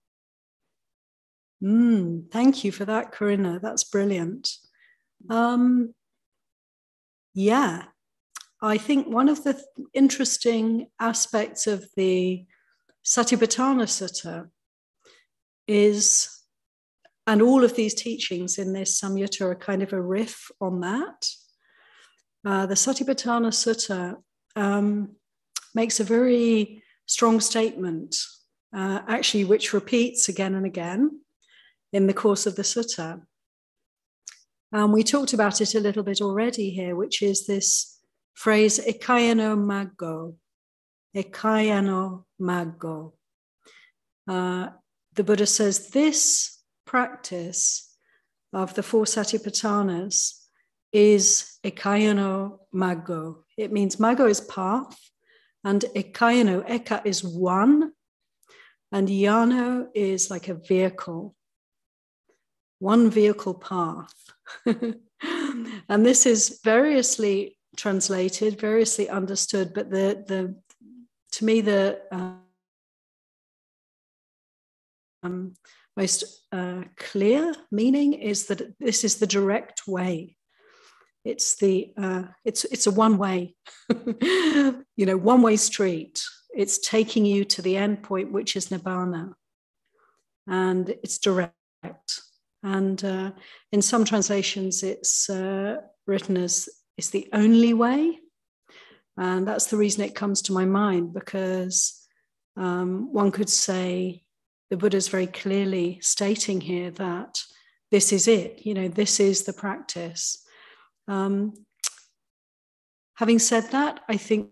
[SPEAKER 1] Thank you for that, Corinna. That's brilliant. Yeah, I think one of the interesting aspects of the Satipatthana Sutta is, and all of these teachings in this Samyutta are kind of a riff on that. The Satipatthana Sutta makes a very strong statement, actually, which repeats again and again in the course of the sutta. We talked about it a little bit already here, which is this phrase, ekayano maggo, ekayano maggo. The Buddha says this practice of the four Satipatthanas is ekayano maggo. It means maggo is path, and ekayano, eka is one, and yano is like a vehicle. One vehicle path. And this is variously translated, variously understood, but to me the most clear meaning is that this is the direct way. It's it's a one-way, one-way street. It's taking you to the end point, which is Nibbana, and it's direct. And in some translations, it's written as it's the only way. And that's the reason it comes to my mind, because one could say the Buddha is very clearly stating here that this is it, this is the practice. Having said that, I think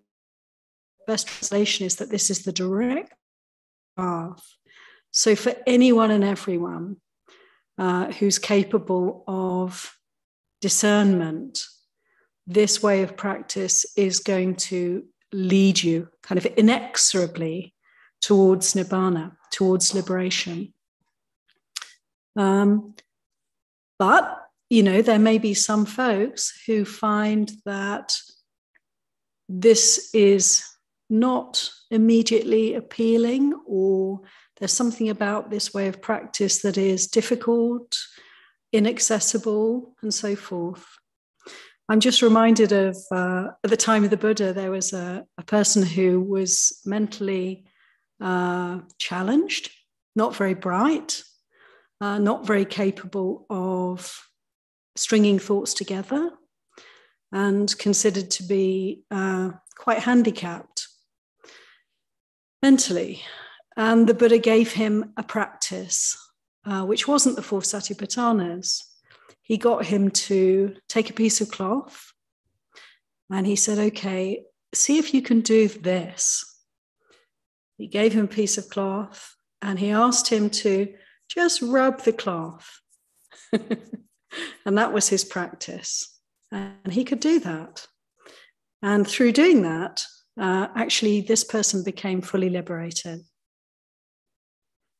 [SPEAKER 1] the best translation is that this is the direct path. So for anyone and everyone, who's capable of discernment, this way of practice is going to lead you kind of inexorably towards Nibbana, towards liberation. But, there may be some folks who find that this is not immediately appealing, or there's something about this way of practice that is difficult, inaccessible, and so forth. I'm just reminded of, at the time of the Buddha, there was a person who was mentally challenged, not very bright, not very capable of stringing thoughts together, and considered to be quite handicapped mentally. And the Buddha gave him a practice, which wasn't the four Satipatthanas. He got him to take a piece of cloth, and he said, okay, see if you can do this. He gave him a piece of cloth, and he asked him to just rub the cloth. And that was his practice. And he could do that. And through doing that, actually, this person became fully liberated.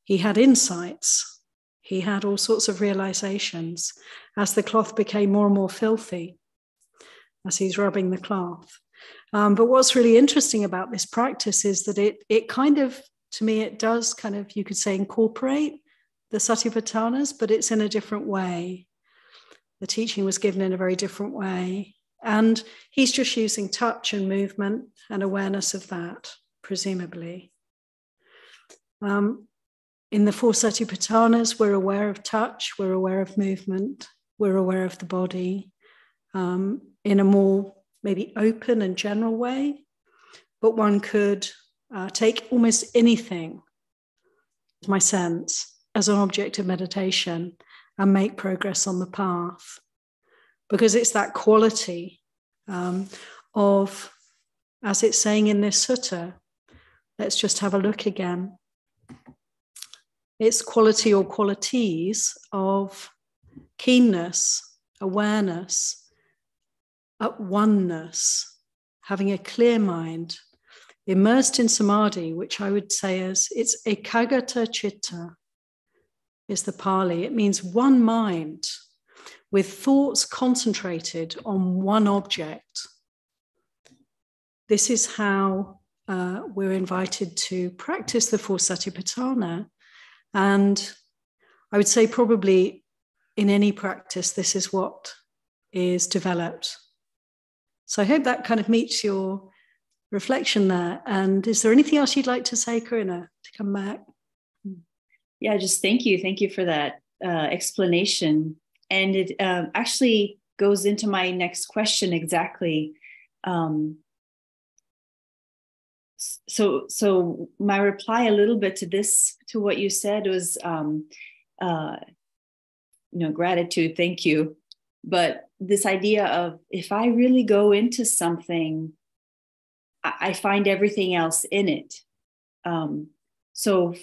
[SPEAKER 1] He had insights. He had all sorts of realizations as the cloth became more and more filthy as he's rubbing the cloth. But what's really interesting about this practice is that it kind of, to me, it does kind of, you could say, incorporate the Satipatthanas, but it's in a different way. The teaching was given in a very different way. And he's just using touch and movement and awareness of that, presumably. In the four Satipatthanas, we're aware of touch, we're aware of movement, we're aware of the body in a more maybe open and general way. But one could take almost anything, my sense, as an object of meditation and make progress on the path. Because it's that quality of, as it's saying in this sutta, let's just have a look again. It's quality or qualities of keenness, awareness, oneness, having a clear mind, immersed in samadhi, which I would say is, it's ekagata citta, is the Pali. It means one mind with thoughts concentrated on one object. This is how we're invited to practice the four Satipatthana. And I would say probably in any practice, this is what is developed. So I hope that kind of meets your reflection there. And is there anything else you'd like to say, Corinna, to come back?
[SPEAKER 6] Yeah, just thank you. Thank you for that explanation. And it actually goes into my next question exactly. So my reply a little bit to this, to what you said was, gratitude, thank you. But this idea of, if I really go into something, I find everything else in it. So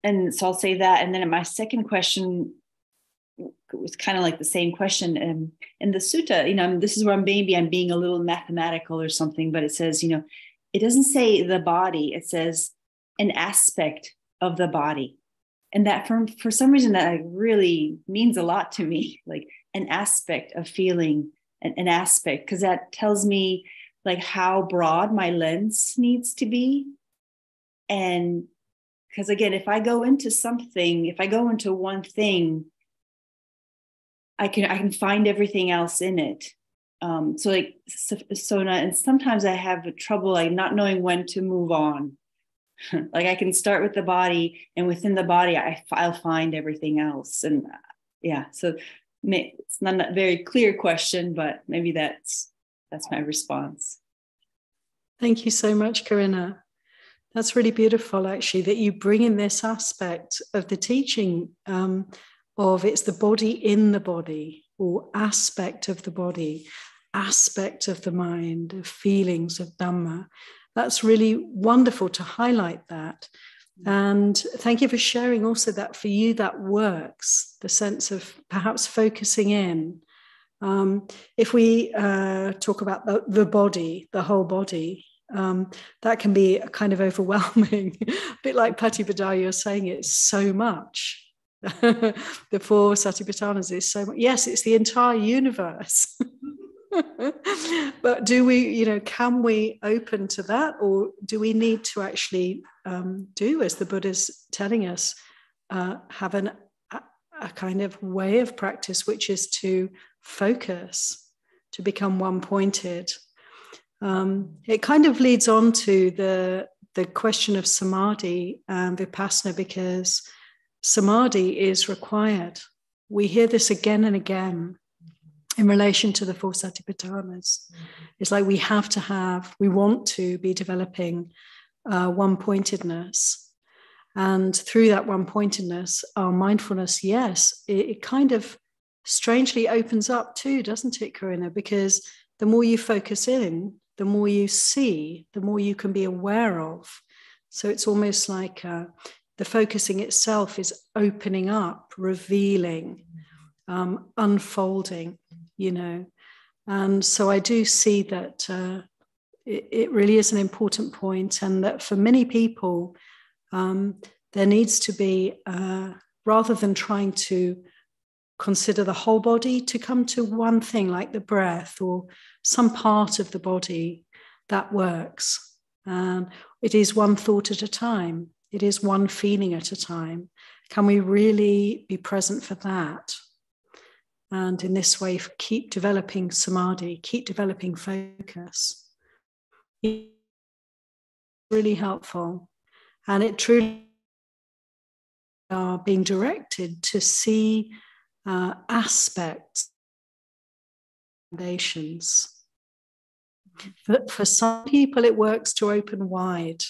[SPEAKER 6] I'll say that. And then my second question was kind of like the same question. In the sutta, this is where I'm being a little mathematical or something, but it says, it doesn't say the body, it says an aspect of the body. And that for some reason that really means a lot to me, like an aspect of feeling, an aspect, because that tells me like how broad my lens needs to be. And because again, if I go into one thing, I can find everything else in it. And sometimes I have trouble like not knowing when to move on. Like I can start with the body, and within the body, I'll find everything else. And so it's not a very clear question, but maybe that's my response.
[SPEAKER 1] Thank you so much, Corinna. That's really beautiful, actually, that you bring in this aspect of the teaching of it's the body in the body, or aspect of the body, aspect of the mind, of feelings, of Dhamma. That's really wonderful to highlight that. And thank you for sharing also that for you that works, the sense of perhaps focusing in. If we talk about the body, the whole body, that can be kind of overwhelming. A bit like Patibhadaya, you're saying it's so much. The four Satipatthanas is so much. Yes, it's the entire universe. But do we, can we open to that, or do we need to actually do, as the Buddha's telling us, have a kind of way of practice, which is to focus, to become one-pointed. It kind of leads on to the question of samadhi and vipassana, because samadhi is required. We hear this again and again in relation to the four Satipatthanas. It's like we want to be developing one-pointedness. And through that one-pointedness, our mindfulness, yes, it kind of strangely opens up too, doesn't it, Corinna? Because the more you focus in, the more you see, the more you can be aware of. So it's almost like the focusing itself is opening up, revealing, unfolding, And so I do see that it really is an important point, and that for many people, there needs to be, rather than trying to consider the whole body, to come to one thing like the breath or some part of the body that works. It is one thought at a time. It is one feeling at a time. Can we really be present for that? And in this way, keep developing samadhi, keep developing focus. It's really helpful. And it truly are being directed to see aspects, foundations. For some people, it works to open wide.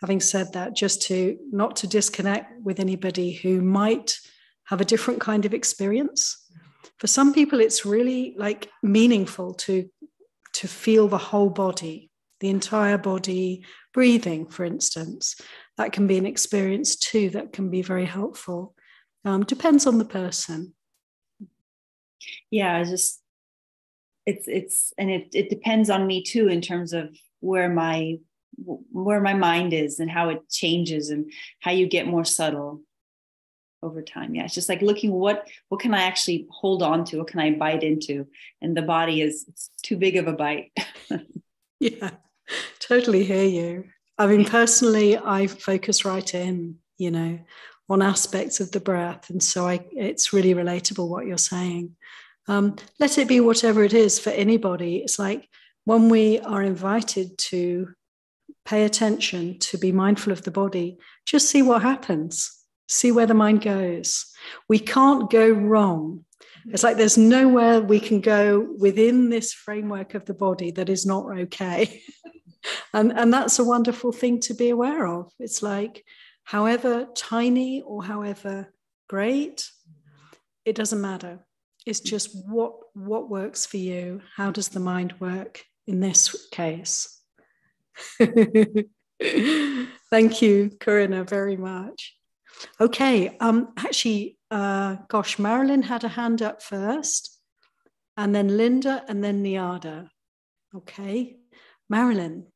[SPEAKER 1] Having said that, just not to disconnect with anybody who might have a different kind of experience. For some people, it's really like meaningful to feel the whole body, the entire body, breathing, for instance. That can be an experience too that can be very helpful. Depends on the person.
[SPEAKER 6] Yeah, it depends on me too, in terms of where my mind is and how it changes and how you get more subtle over time. Yeah, it's just like looking what can I actually hold on to, what can I bite into, and the body it's too big of a bite.
[SPEAKER 1] Yeah, totally hear you. I mean, personally, I focus right in, on aspects of the breath, and so it's really relatable what you're saying. Let it be whatever it is for anybody. It's like when we are invited to pay attention, to be mindful of the body, just see what happens. See where the mind goes. We can't go wrong. It's like there's nowhere we can go within this framework of the body that is not okay. And that's a wonderful thing to be aware of. It's like, however tiny or however great, it doesn't matter. It's just what works for you. How does the mind work in this case? Thank you, Corinna, very much. Okay, actually, Marilyn had a hand up first, and then Linda, and then Niada. Okay, Marilyn.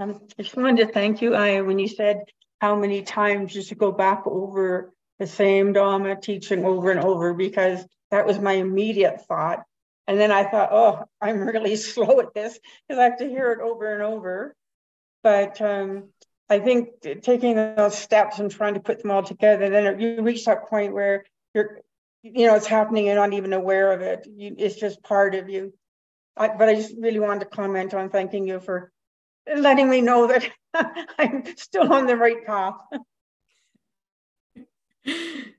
[SPEAKER 7] I just wanted to thank you, Aya, when you said how many times just to go back over the same Dhamma teaching over and over, because that was my immediate thought. And then I thought, oh, I'm really slow at this because I have to hear it over and over. But I think taking those steps and trying to put them all together, then you reach that point where it's happening, you're not even aware of it. It's just part of you. But I just really wanted to comment on thanking you for letting me know that I'm still on the right path.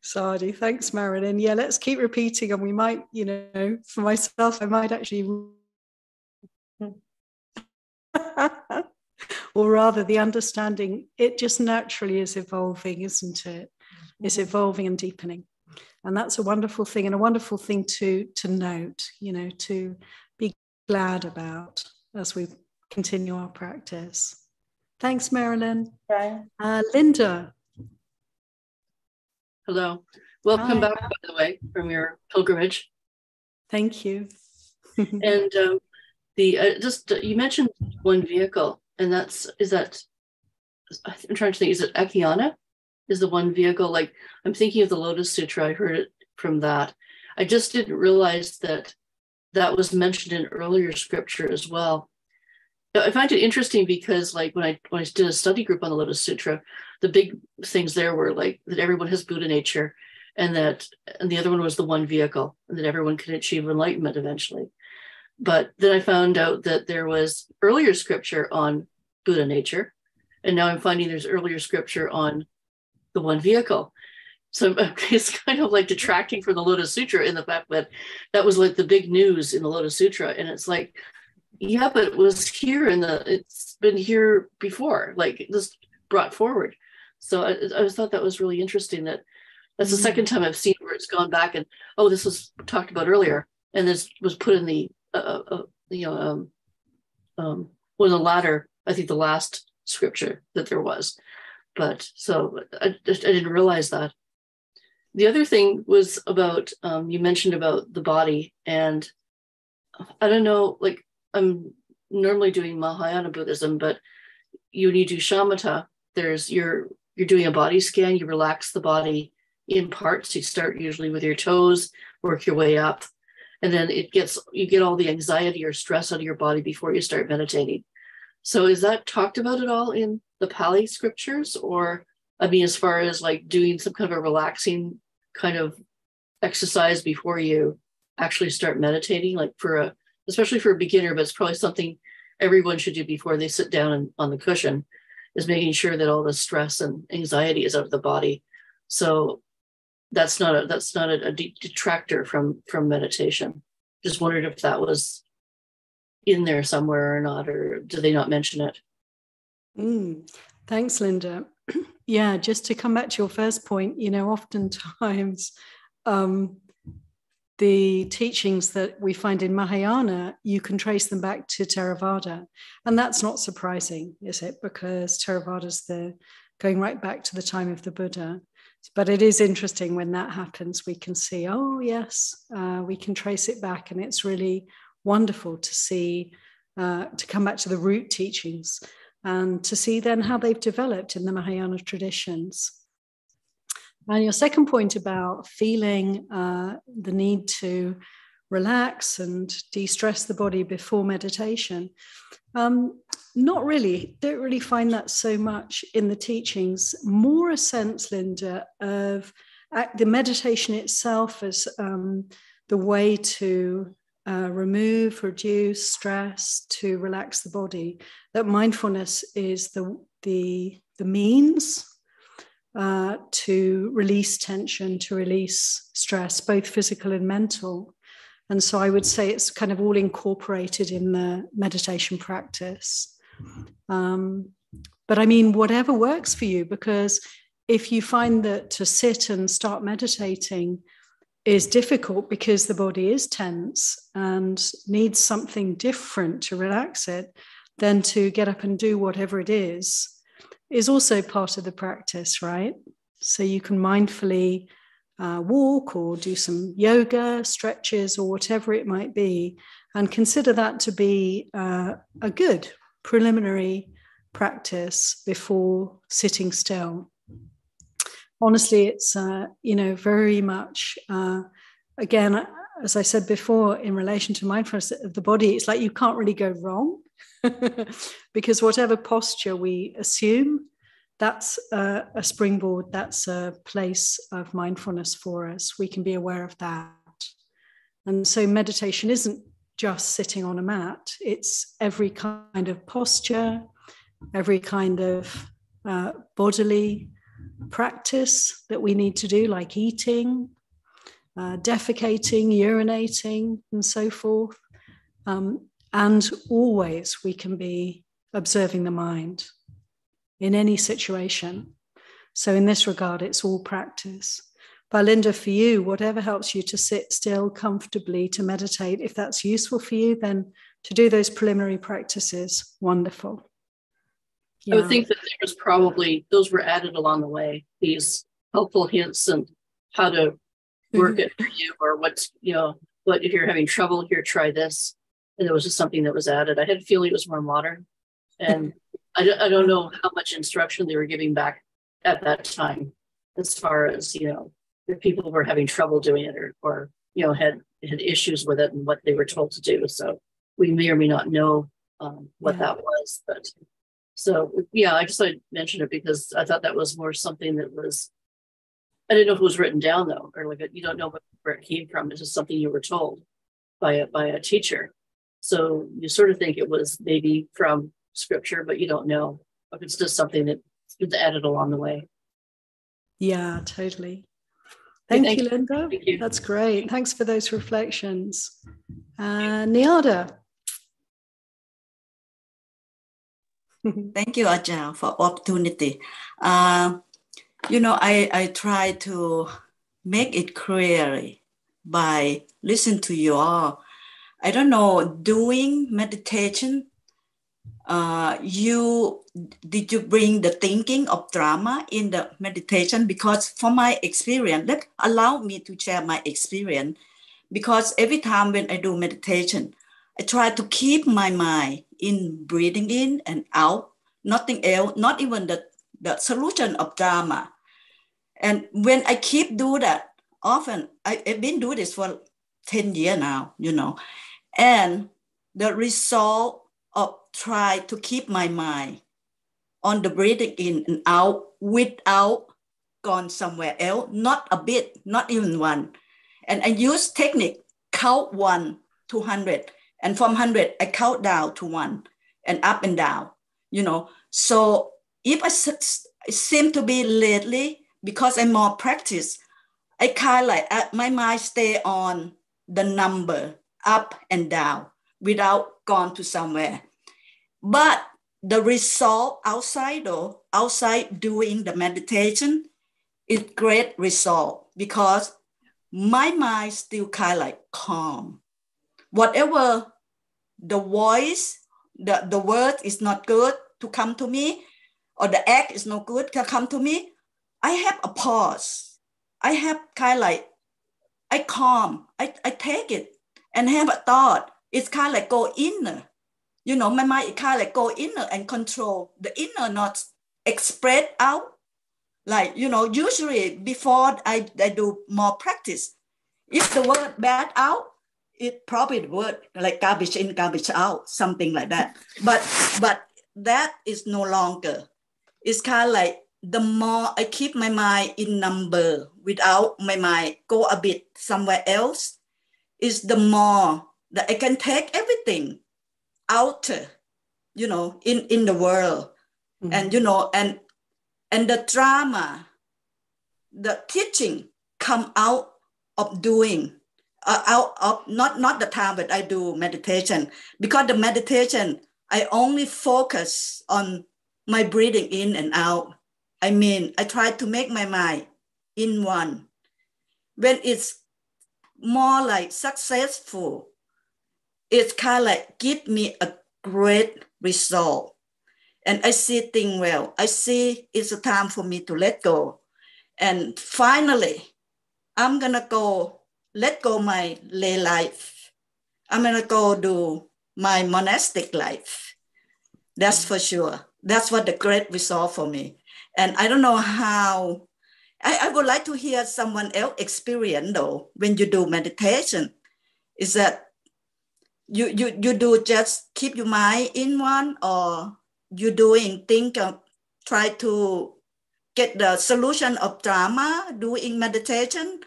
[SPEAKER 1] Sadie, thanks, Marilyn. Yeah, let's keep repeating, and we might, for myself, I might actually, or rather the understanding, it just naturally is evolving, isn't it? It's evolving and deepening. And that's a wonderful thing, and a wonderful thing to note, to be glad about as we continue our practice. Thanks, Marilyn.
[SPEAKER 7] Okay.
[SPEAKER 1] Linda.
[SPEAKER 8] Hello. Welcome
[SPEAKER 1] Hi.
[SPEAKER 8] back, by the way, from your pilgrimage.
[SPEAKER 1] Thank you.
[SPEAKER 8] And you mentioned one vehicle, and I'm trying to think, is it Akiana? Is the one vehicle? Like, I'm thinking of the Lotus Sutra. I heard it from that. I just didn't realize that was mentioned in earlier scripture as well. I find it interesting because, like, when I did a study group on the Lotus Sutra, the big things there were like that everyone has Buddha nature, and the other one was the one vehicle, and that everyone can achieve enlightenment eventually. But then I found out that there was earlier scripture on Buddha nature, and now I'm finding there's earlier scripture on the one vehicle. So it's kind of like detracting from the Lotus Sutra in the fact that that was like the big news in the Lotus Sutra, and it's like, yeah, but it was here it's been here before, like this brought forward. So I thought that was really interesting. That's the second time I've seen where it's gone back and, oh, this was talked about earlier, and this was put in the one of the latter, I think the last scripture that there was. But so I didn't realize that. The other thing was about you mentioned about the body, and I don't know, like, I'm normally doing Mahayana Buddhism, but when you do shamatha, you're doing a body scan, you relax the body in parts. You start usually with your toes, work your way up, and then you get all the anxiety or stress out of your body before you start meditating. So is that talked about at all in the Pali scriptures? Or, I mean, as far as like doing some kind of a relaxing kind of exercise before you actually start meditating, like especially for a beginner, but it's probably something everyone should do before they sit down on the cushion, is making sure that all the stress and anxiety is out of the body. So that's not a detractor from meditation. Just wondered if that was in there somewhere or not, or do they not mention it?
[SPEAKER 1] Thanks, Linda. Yeah, just to come back to your first point, oftentimes the teachings that we find in Mahayana, you can trace them back to Theravada. And that's not surprising, is it? Because Theravada's going right back to the time of the Buddha. But it is interesting when that happens, we can see, oh, yes, we can trace it back. And it's really wonderful to see, to come back to the root teachings and to see then how they've developed in the Mahayana traditions. And your second point about feeling the need to relax and de-stress the body before meditation, not really. Don't really find that so much in the teachings. More a sense, Linda, of the meditation itself as the way to remove, reduce stress, to relax the body. That mindfulness is the means to release tension, to release stress, both physical and mental. And so I would say it's kind of all incorporated in the meditation practice. But I mean, whatever works for you, because if you find that to sit and start meditating is difficult because the body is tense and needs something different to relax it, then to get up and do whatever it is also part of the practice, right? So you can mindfully walk or do some yoga, stretches, or whatever it might be, and consider that to be a good preliminary practice before sitting still. Honestly, it's, very much, again, as I said before, in relation to mindfulness of the body, it's like you can't really go wrong because whatever posture we assume, that's a springboard, that's a place of mindfulness for us. We can be aware of that. And so meditation isn't just sitting on a mat, it's every kind of posture, every kind of bodily practice that we need to do, like eating, defecating, urinating, and so forth. And always we can be observing the mind in any situation. So in this regard, it's all practice. But Linda, for you, whatever helps you to sit still comfortably, to meditate, if that's useful for you, then to do those preliminary practices, wonderful.
[SPEAKER 8] Yeah. I would think that there was probably, those were added along the way, these helpful hints and how to work it for you, or what's, what if you're having trouble here, try this. And there was just something that was added. I had a feeling it was more modern. And I don't know how much instruction they were giving back at that time, as far as, if people were having trouble doing it or had issues with it and what they were told to do. So we may or may not know what that was. But so, I just thought I'd mention it because I thought that was more something that was, I didn't know if it was written down though, or like you don't know where it came from. It's just something you were told by a teacher. So you sort of think it was maybe from scripture, but you don't know if it's just something that was added along the way.
[SPEAKER 1] Yeah, totally. Thank you, Linda.
[SPEAKER 8] Thank you.
[SPEAKER 1] That's great. Thanks for those reflections. Niada.
[SPEAKER 3] Thank you, Ajahn, for opportunity. I try to make it clearly by listening to you all. I don't know, doing meditation, did you bring the thinking of Dharma in the meditation? Because from my experience, that allowed me to share my experience. Because every time when I do meditation, I try to keep my mind in breathing in and out, nothing else, not even the solution of Dharma. And when I keep do that, often I've been doing this for 10 years now, and the result of try to keep my mind on the breathing in and out without gone somewhere else, not a bit, not even one. And I use technique, count 1 to 100. And from 100, I count down to 1 and up and down, So if I seem to be lately, because I'm more practice, I kind of my mind stay on the number up and down without gone to somewhere. But the result outside doing the meditation is great result, because my mind still kind of like calm. Whatever the voice, the word is not good to come to me, or the act is not good to come to me, I have a pause. I have kind of like, I calm, I take it and have a thought. It's kind of like go inner. You know, my mind kind of like go inner and control the inner, not express out. Like, you know, usually before I do more practice, if the word bad out, it probably the word like garbage in, garbage out, something like that. But that is no longer. It's kind of like the more I keep my mind in number without my mind go a bit somewhere else, is the more that I can take everything out, you know, in the world. Mm-hmm. And, you know, and the drama, the teaching come out of doing, out of not the time that I do meditation, because the meditation, I only focus on my breathing in and out. I mean, I try to make my mind in one. When it's more like successful, it's kind of like give me a great result. And I see things well. I see it's a time for me to let go. And finally, I'm going to go let go my lay life. I'm going to go do my monastic life. That's for sure. That's what the great result for me. And I don't know how, I would like to hear someone else experience though, when you do meditation, is that you do just keep your mind in one, or you doing think of try to get the solution of drama doing meditation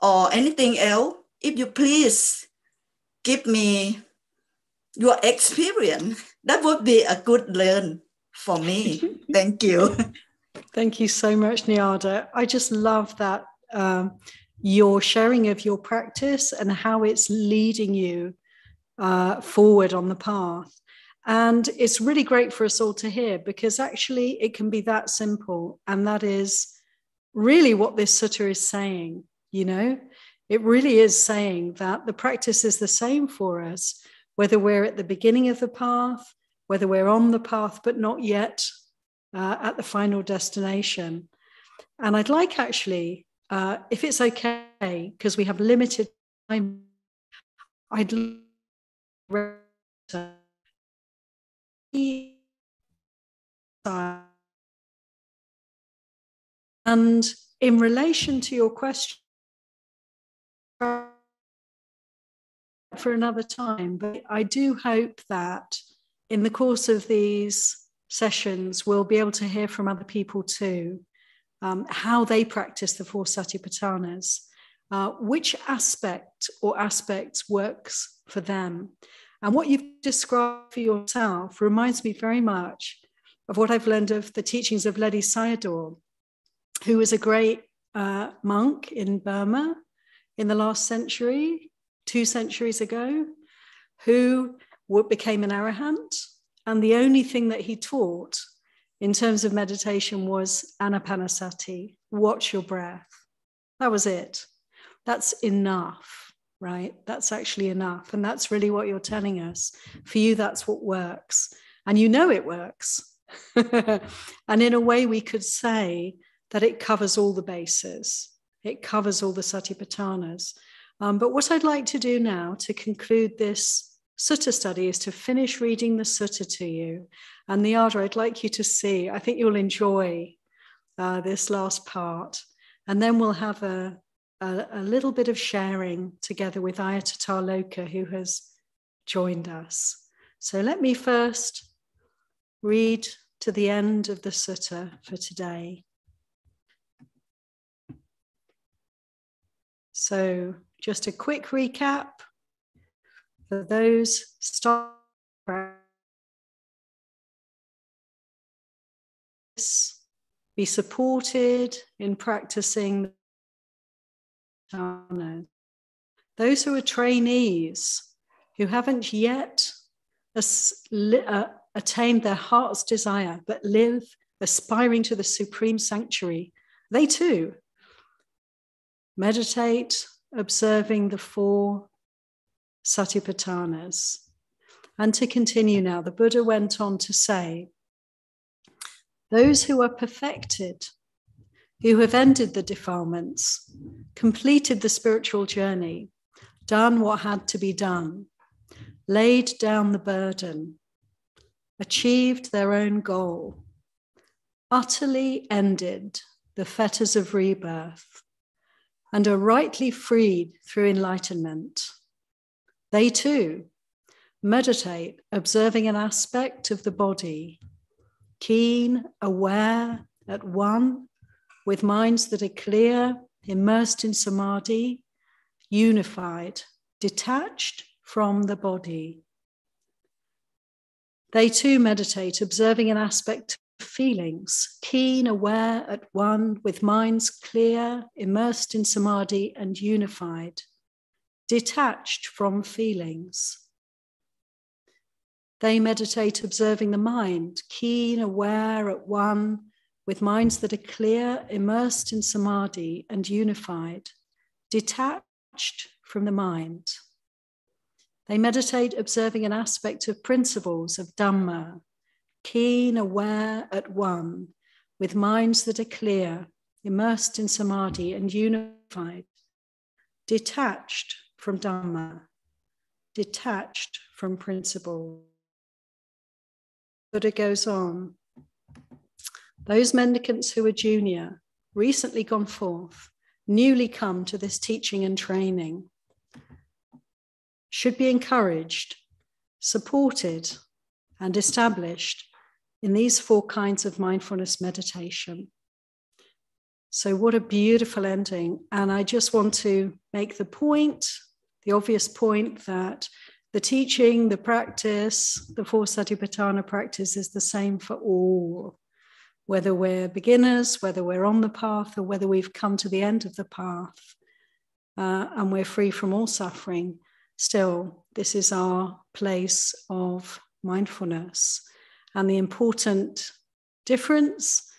[SPEAKER 3] or anything else? If you please give me your experience, that would be a good learn for me. Thank you.
[SPEAKER 1] Thank you so much, Nyada. I just love that your sharing of your practice and how it's leading you forward on the path. And it's really great for us all to hear, because actually it can be that simple. And that is really what this sutta is saying, you know? It really is saying that the practice is the same for us, whether we're at the beginning of the path, whether we're on the path but not yet at the final destination. And I'd like actually, if it's okay, because we have limited time, I'd like and in relation to your question for another time, but I do hope that in the course of these sessions we'll be able to hear from other people too, how they practice the 4 Satipatthanas, which aspect or aspects works for them. And what you've described for yourself reminds me very much of what I've learned of the teachings of Ledi Sayadaw, who was a great monk in Burma in the last century, 2 centuries ago, who became an arahant. And the only thing that he taught in terms of meditation was anapanasati, watch your breath. That was it. That's enough, right? That's actually enough. And that's really what you're telling us. For you, that's what works. And you know it works. And in a way, we could say that it covers all the bases. It covers all the Satipatthanas. But what I'd like to do now to conclude this sutta study is to finish reading the sutta to you. And Nyada, I'd like you to see, I think you'll enjoy this last part. And then we'll have a little bit of sharing together with Ayatollah Loka, who has joined us. So let me first read to the end of the sutta for today. So just a quick recap for those starting practice, be supported in practicing the those who are trainees who haven't yet attained their heart's desire but live aspiring to the supreme sanctuary, they too meditate, observing the 4 Satipatthanas. And to continue now, the Buddha went on to say, those who are perfected, who have ended the defilements, completed the spiritual journey, done what had to be done, laid down the burden, achieved their own goal, utterly ended the fetters of rebirth, and are rightly freed through enlightenment. They too meditate, observing an aspect of the body, keen, aware, at one, with minds that are clear, immersed in samadhi, unified, detached from the body. They too meditate, observing an aspect of feelings, keen, aware, at one, with minds clear, immersed in samadhi and unified, detached from feelings. They meditate, observing the mind, keen, aware, at one, with minds that are clear, immersed in samadhi and unified, detached from the mind. They meditate, observing an aspect of principles of Dhamma, keen, aware, at one, with minds that are clear, immersed in samadhi and unified, detached from Dhamma, detached from principles. Buddha goes on. Those mendicants who are junior, recently gone forth, newly come to this teaching and training, should be encouraged, supported, and established in these 4 kinds of mindfulness meditation. So what a beautiful ending. And I just want to make the point, the obvious point, that the teaching, the practice, the 4 Satipatthana practice is the same for all, whether we're beginners, whether we're on the path, or whether we've come to the end of the path and we're free from all suffering. Still, this is our place of mindfulness. And the important difference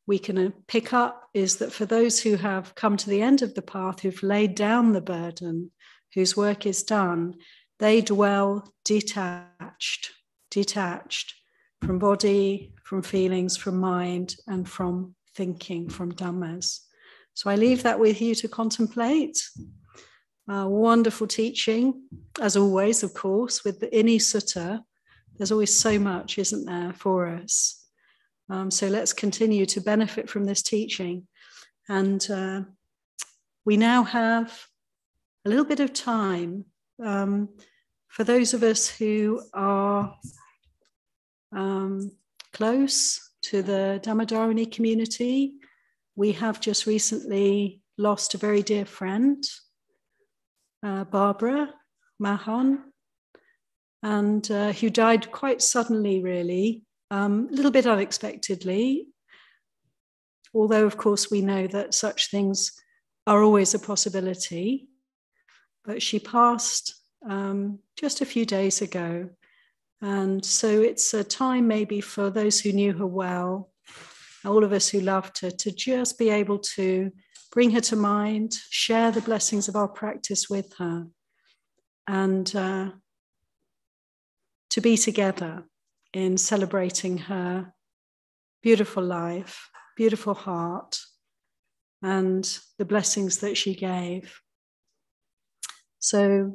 [SPEAKER 1] we can pick up is that for those who have come to the end of the path, who've laid down the burden, whose work is done, they dwell detached from body, from feelings, from mind, and from thinking, from dhammas. So I leave that with you to contemplate. Wonderful teaching, as always, of course, with the Ini Sutta. There's always so much, isn't there, for us? So let's continue to benefit from this teaching. And we now have a little bit of time for those of us who are close to the Dhammadharini community. We have just recently lost a very dear friend, Barbara Mahon, and who died quite suddenly, really, a little bit unexpectedly, although of course we know that such things are always a possibility. But she passed just a few days ago. And so it's a time maybe for those who knew her well, all of us who loved her, to just be able to bring her to mind, share the blessings of our practice with her, and to be together in celebrating her beautiful life, beautiful heart, and the blessings that she gave. So